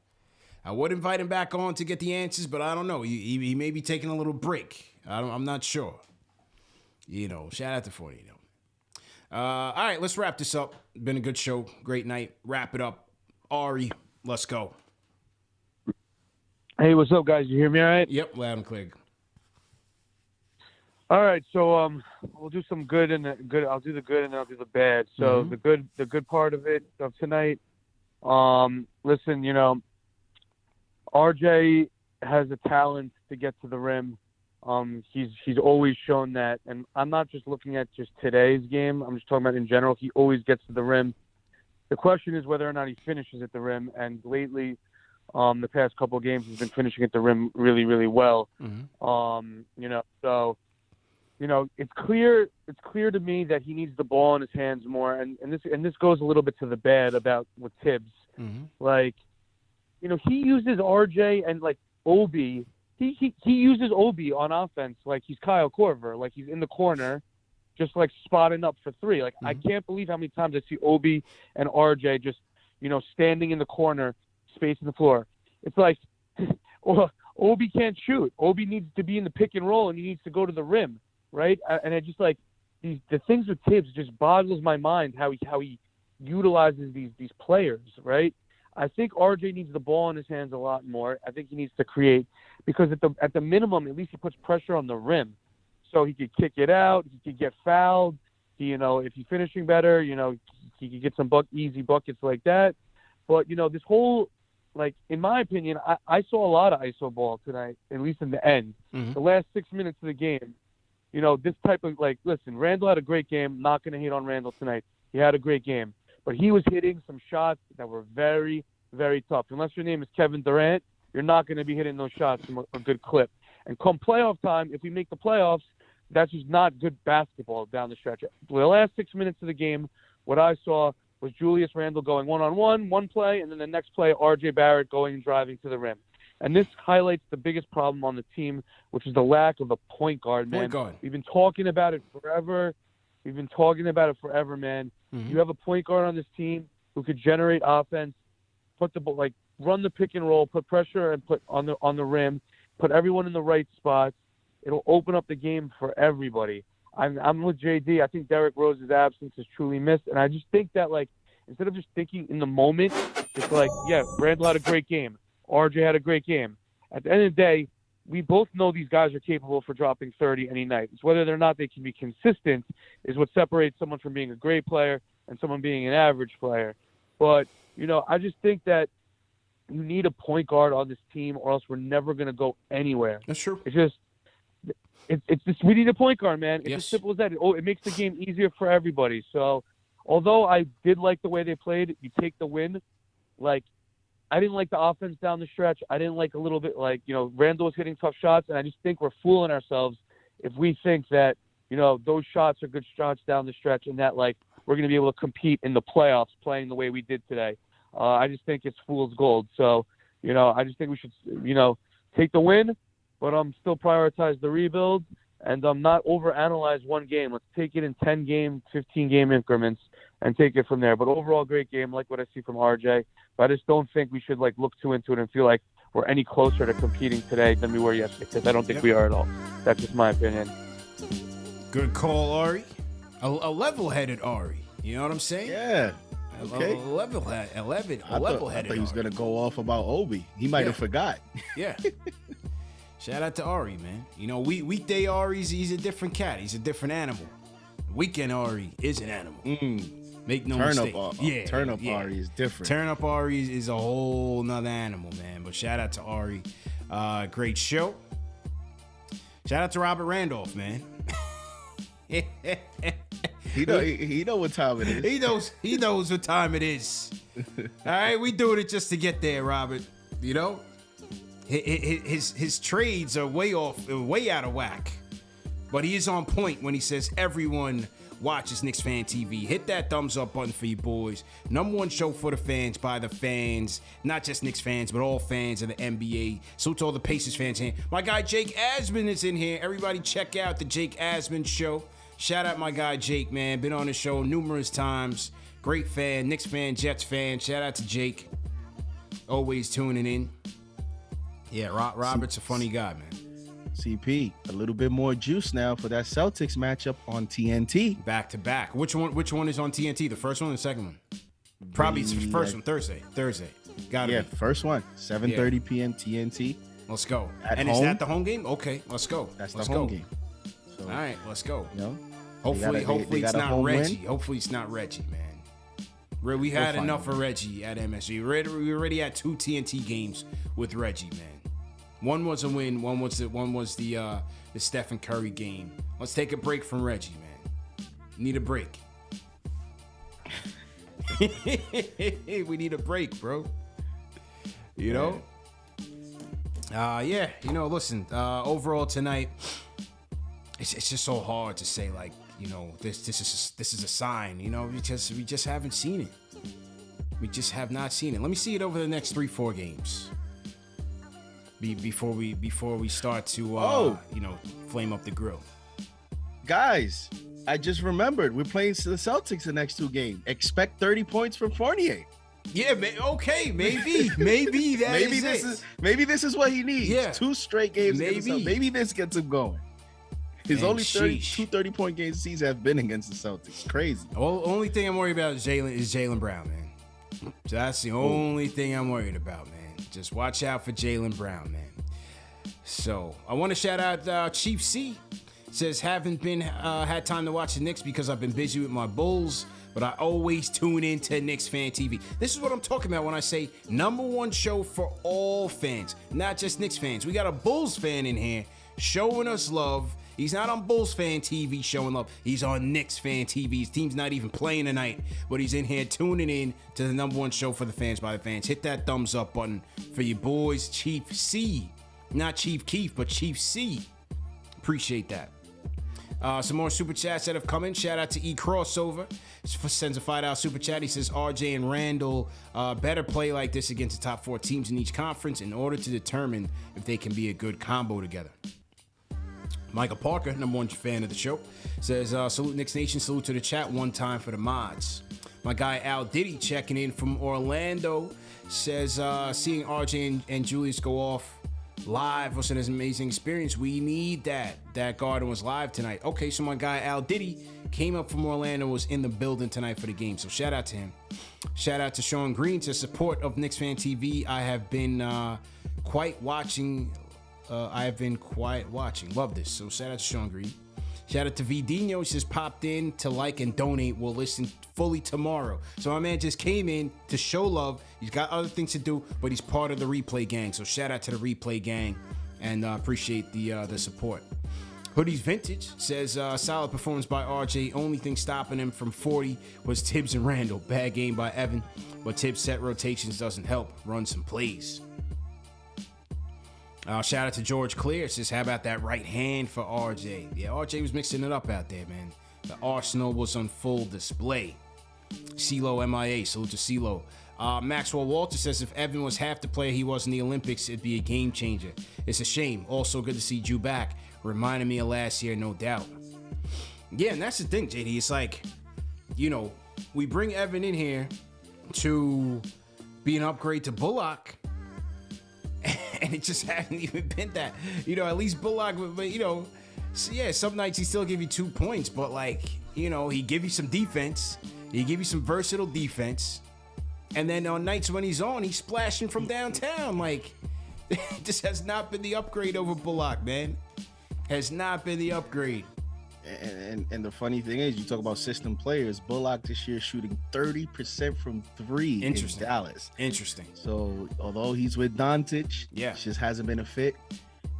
I would invite him back on to get the answers, but I don't know. He may be taking a little break. I'm not sure. Shout out to 40. All right, let's wrap this up. Been a good show. Great night. Wrap it up. Ari, let's go. Hey, what's up, guys? You hear me all right? Yep, loud and clear. All right, so we'll do some good and good. I'll do the good and then I'll do the bad. So the good part of tonight. Listen, RJ has a talent to get to the rim. He's always shown that, and I'm not just looking at just today's game. I'm just talking about in general. He always gets to the rim. The question is whether or not he finishes at the rim. And lately, the past couple of games, he's been finishing at the rim really, really well. It's clear to me that he needs the ball in his hands more. And this goes a little bit to the bad about with Tibbs. He uses RJ and like Obi. He uses Obi on offense like he's Kyle Korver, like he's in the corner, just like spotting up for three. Like I can't believe how many times I see Obi and RJ just standing in the corner, spacing the floor. It's like Obi can't shoot. Obi needs to be in the pick and roll and he needs to go to the rim, right? And I just like the things with Tibbs just boggles my mind how he utilizes these players, right? I think RJ needs the ball in his hands a lot more. I think he needs to create, because at the minimum, at least he puts pressure on the rim, so he could kick it out, he could get fouled. if he's finishing better, he can get some easy buckets like that. But, this whole, in my opinion, I saw a lot of ISO ball tonight, at least in the end. Mm-hmm. The last 6 minutes of the game, this type of, listen, Randall had a great game. Not going to hate on Randall tonight. He had a great game. But he was hitting some shots that were very, very tough. Unless your name is Kevin Durant, you're not going to be hitting those shots from a good clip. And come playoff time, if we make the playoffs, that's just not good basketball down the stretch. The last 6 minutes of the game, what I saw was Julius Randle going one-on-one, one play, and then the next play, R.J. Barrett going and driving to the rim. And this highlights the biggest problem on the team, which is the lack of a point guard, man. Point guard. We've been talking about it forever. Man. Mm-hmm. You have a point guard on this team who could generate offense, put the ball, run the pick and roll, put pressure and put on the rim, put everyone in the right spots. It'll open up the game for everybody. I'm with JD. I think Derrick Rose's absence is truly missed, and I just think that instead of just thinking in the moment, it's Randall had a great game, RJ had a great game. At the end of the day, we both know these guys are capable for dropping 30 any night. It's whether or not they can be consistent is what separates someone from being a great player and someone being an average player. But, I just think that you need a point guard on this team or else we're never going to go anywhere. That's true. It's just we need a point guard, man. It's Yes. as simple as that. It makes the game easier for everybody. So, although I did like the way they played, you take the win. I didn't like the offense down the stretch. I didn't like a little bit Randall was hitting tough shots, and I just think we're fooling ourselves if we think that, those shots are good shots down the stretch and that, we're going to be able to compete in the playoffs playing the way we did today. I just think it's fool's gold. So, I just think we should, take the win, but still prioritize the rebuild and not overanalyze one game. Let's take it in 10-game, 15-game increments and take it from there. But overall, great game, like what I see from RJ. But I just don't think we should look too into it and feel like we're any closer to competing today than we were yesterday, because I don't think we are at all. That's just my opinion. Good call, Ari. A level-headed Ari. You know what I'm saying? Yeah. Okay. A level-headed I thought he was gonna go off about Obi. He might have forgot. Yeah. Shout out to Ari, man. Weekday Ari's he's a different cat. He's a different animal. Weekend Ari is an animal. Make no mistake. Turn up Ari is different. Turn up Ari is a whole nother animal, man. But shout out to Ari. Great show. Shout out to Robert Randolph, man. He know what time it is. He knows what time it is. All right, we doing it just to get there, Robert. His trades are way out of whack. But he is on point when he says everyone watches KnicksFanTV. Hit that thumbs up button for you boys. Number one show for the fans, by the fans. Not just Knicks fans, but all fans of the NBA. So to all the Pacers fans here. My guy Jake Asman is in here. Everybody check out the Jake Asman show. Shout out my guy Jake, man. Been on the show numerous times. Great fan, Knicks fan, Jets fan. Shout out to Jake. Always tuning in. Yeah, Robert's a funny guy, man. CP, a little bit more juice now for that Celtics matchup on TNT. Back to back. Which one is on TNT? The first one or the second one? Probably it's the first one, Thursday. Gotta be. First one, 7:30 p.m. TNT. Let's go. At and home? is that the home game? Okay, let's go. That's let's the home go. game. So, all right, let's go. Hopefully it's got a not home Reggie. win. Hopefully it's not Reggie, man. We had enough of Reggie at MSG. We already had 2 TNT games with Reggie, man. One was a win. One was the Stephen Curry game. Let's take a break from Reggie, man. Need a break. We need a break, bro. Listen, overall tonight, it's just so hard to say, this is a sign, we just haven't seen it. We just have not seen it. Let me see it over the next 3-4 games. Before we start to flame up the grill. Guys, I just remembered we're playing the Celtics the next 2 games. Expect 30 points from Fournier. Yeah, maybe maybe this is what he needs. Yeah. 2 straight games. Maybe this gets him going. His only 2 30-point games this season have been against the Celtics. Crazy. Only thing I'm worried about is Jaylen Brown, man. So that's the only thing I'm worried about, man. Just watch out for Jaylen Brown, man. So I want to shout out Chief C. says, haven't been had time to watch the Knicks because I've been busy with my Bulls, but I always tune into Knicks Fan TV. This is what I'm talking about when I say number one show for all fans, not just Knicks fans. We got a Bulls fan in here showing us love. He's not on Bulls Fan TV showing love. He's on Knicks Fan TV. His team's not even playing tonight, but he's in here tuning in to the number one show for the fans by the fans. Hit that thumbs up button for your boys, Chief C. Not Chief Keef, but Chief C. Appreciate that. Some more super chats that have come in. Shout out to E Crossover. Sends a $5 super chat. He says RJ and Randall better play like this against the top 4 teams in each conference in order to determine if they can be a good combo together. Michael Parker, number one fan of the show, says, salute Knicks Nation, salute to the chat, one time for the mods. My guy Al Diddy checking in from Orlando says, seeing RJ and Julius go off live was an amazing experience. We need that. That Garden was live tonight. Okay, so my guy Al Diddy came up from Orlando, was in the building tonight for the game. So shout out to him. Shout out to Sean Green, to support of Knicks Fan TV. I have been quite watching. Love this. So shout out to Sean Green. Shout out to Vidinho. He says popped in to like and donate. We'll listen fully tomorrow. So my man just came in to show love. He's got other things to do, but he's part of the replay gang. So shout out to the replay gang and appreciate the support. Hoodies Vintage says solid performance by RJ. Only thing stopping him from 40 was Tibbs and Randall. Bad game by Evan, but Tibbs set rotations doesn't help. Run some plays. Shout out to George Clear. Says, how about that right hand for RJ? Yeah, RJ was mixing it up out there, man. The arsenal was on full display. CeeLo MIA. Salute to CeeLo. Maxwell Walter says, if Evan was half the player he was in the Olympics, it'd be a game changer. It's a shame. Also good to see Jew back. Reminded me of last year, no doubt. Yeah, and that's the thing, JD. It's like, you know, we bring Evan in here to be an upgrade to Bullock. And it just hasn't even been that. You know, at least Bullock, but you know, so yeah, some nights he still give you 2 points, but like, you know, he give you some defense. He give you some versatile defense. And then on nights when he's on, he's splashing from downtown. Like, this has not been the upgrade over Bullock, man. Has not been the upgrade. And the funny thing is, you talk about system players. Bullock this year shooting 30% from 3 in Dallas. Interesting. So although he's with Doncic, yeah, it just hasn't been a fit.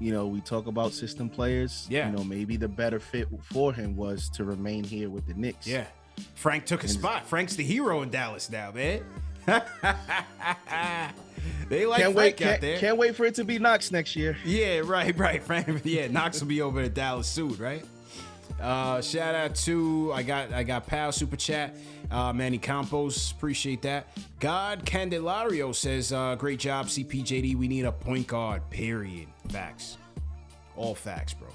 You know, we talk about system players. Yeah. You know, maybe the better fit for him was to remain here with the Knicks. Yeah. Frank took a spot. Frank's the hero in Dallas now, man. They like Frank out there. Can't wait for it to be Knox next year. Yeah, right. Frank, yeah, Knox will be over at Dallas soon, right? Shout out to I got Pal Super Chat, Manny Campos, appreciate that. God Candelario says great job CPJD, we need a point guard, period. Facts, all facts, bro.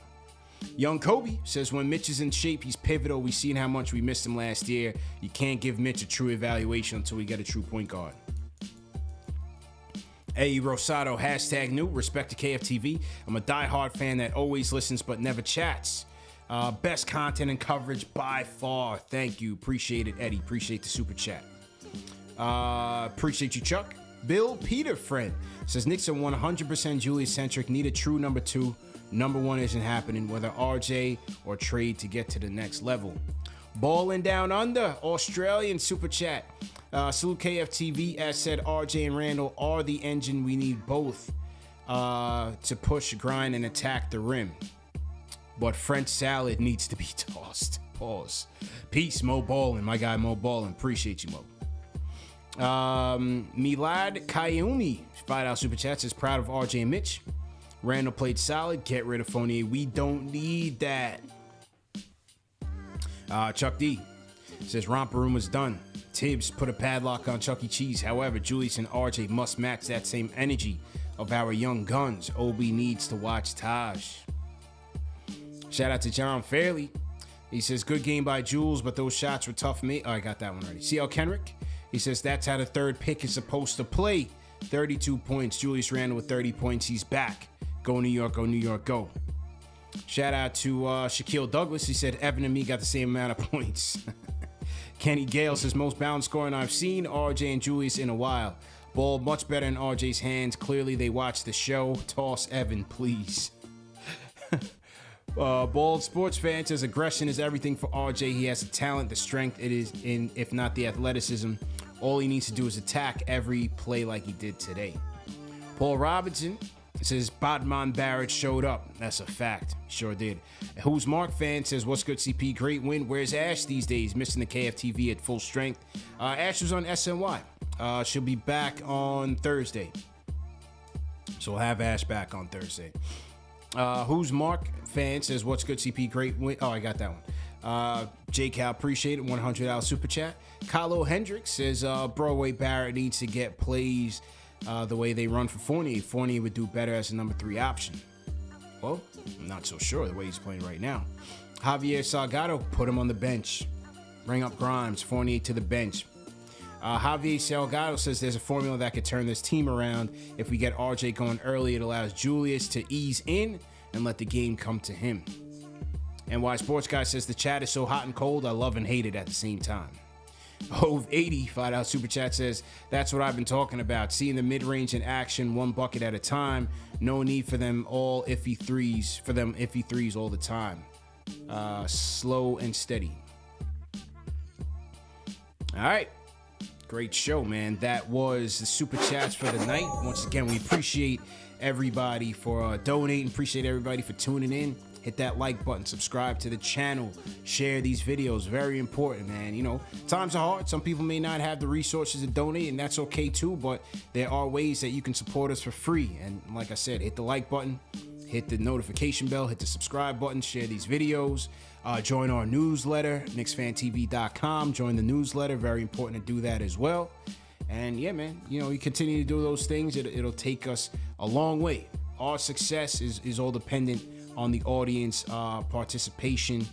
Young Kobe says when Mitch is in shape, he's pivotal. We seen how much we missed him last year. You can't give Mitch a true evaluation until we get a true point guard. A Rosado, #new, respect to KFTV. I'm a diehard fan that always listens but never chats. Best content and coverage by far. Thank you. Appreciate it, Eddie. Appreciate the super chat. Appreciate you, Chuck. Bill Peter friend says Knicks are 100% Julius-centric. Need a true number 2. Number 1 isn't happening, whether RJ or trade to get to the next level. Ballin' Down Under, Australian super chat. Salute KFTV. As said, RJ and Randall are the engine. We need both to push, grind, and attack the rim. But French salad needs to be tossed. Pause. Peace, Mo Ballin. My guy Mo Ballin. Appreciate you, Mo. Milad Kayuni, $5 super chat, says proud of RJ and Mitch. Randall played solid. Get rid of Fournier. We don't need that. Chuck D says romper room was done. Tibbs put a padlock on Chuck E. Cheese. However, Julius and RJ must match that same energy of our young guns. OB needs to watch Taj. Shout out to John Fairley. He says, good game by Jules, but those shots were tough for me. Oh, I got that one already. CL Kenrick. He says, that's how the third pick is supposed to play. 32 points. Julius Randle with 30 points. He's back. Go New York, go New York, go. Shout out to Shaquille Douglas. He said, Evan and me got the same amount of points. Kenny Gale says, most balanced scoring I've seen RJ and Julius in a while. Ball much better in RJ's hands. Clearly they watched the show. Toss Evan, please. Bald Sports Fan says aggression is everything for RJ. He has the talent, the strength. It is in, if not the athleticism. All he needs to do is attack every play like he did today. Paul Robinson says Batman Barrett showed up. That's a fact. Sure did. Who's Mark Fan says, what's good, CP? Great win. Where's Ash these days? Missing the KFTV at full strength. Ash was on SNY. She'll be back on Thursday. So we'll have Ash back on Thursday. Who's Mark Fan says, what's good, CP? Great win. Oh, I got that one. J Cal, appreciate it. $100 super chat. Kylo Hendricks says, Broadway Barrett needs to get plays the way they run for Fournier. Fournier would do better as a number 3 option. Well, I'm not so sure the way he's playing right now. Javier Salgado, put him on the bench. Bring up Grimes, Fournier to the bench. Javier Salgado says there's a formula that could turn this team around. If we get RJ going early, it allows Julius to ease in and let the game come to him. NY Sports Guy says the chat is so hot and cold, I love and hate it at the same time. Hove 80 $5 super chat says that's what I've been talking about. Seeing the mid-range in action, one bucket at a time. No need for them all iffy threes all the time. Slow and steady. All right. Great show, man. That was the super chats for the night. Once again, we appreciate everybody for donating. Appreciate everybody for tuning in. Hit that like button, subscribe to the channel, share these videos. Very important, man. You know, times are hard. Some people may not have the resources to donate, and that's okay too, but there are ways that you can support us for free. And like I said, hit the like button, hit the notification bell, hit the subscribe button, share these videos, join our newsletter, KnicksFanTV.com. Join the newsletter. Very important to do that as well. And yeah, man, you know, you continue to do those things, it'll take us a long way. Our success is all dependent on the audience participation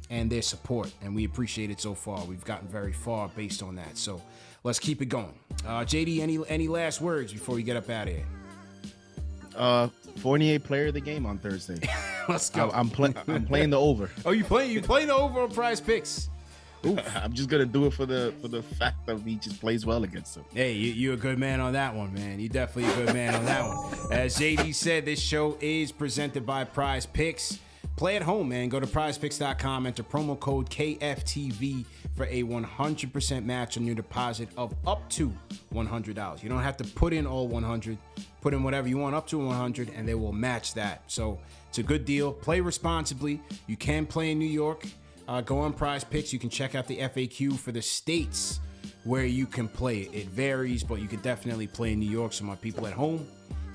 and their support, and we appreciate it so far. We've gotten very far based on that, so let's keep it going. JD, any last words before we get up out of here? Fournier player of the game on Thursday. Let's go. I'm playing the over. Oh, you playing the over on Prize Picks? I'm just gonna do it for the fact that he just plays well against him. Hey, you're a good man on that one, man. You're definitely a good man on that one. As JD said, this show is presented by Prize Picks. Play at home, man. Go to prizepicks.com, enter promo code KFTV for a 100% match on your deposit of up to $100. You don't have to put in all 100. Put in whatever you want up to 100, and they will match that. So it's a good deal. Play responsibly. You can play in New York. Go on Prize Picks. You can check out the FAQ for the states where you can play. It varies, but you can definitely play in New York. So my people at home,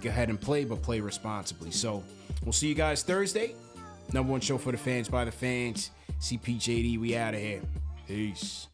go ahead and play, but play responsibly. So we'll see you guys Thursday. #1 show for the fans by the fans. CPJD, we out of here. Peace.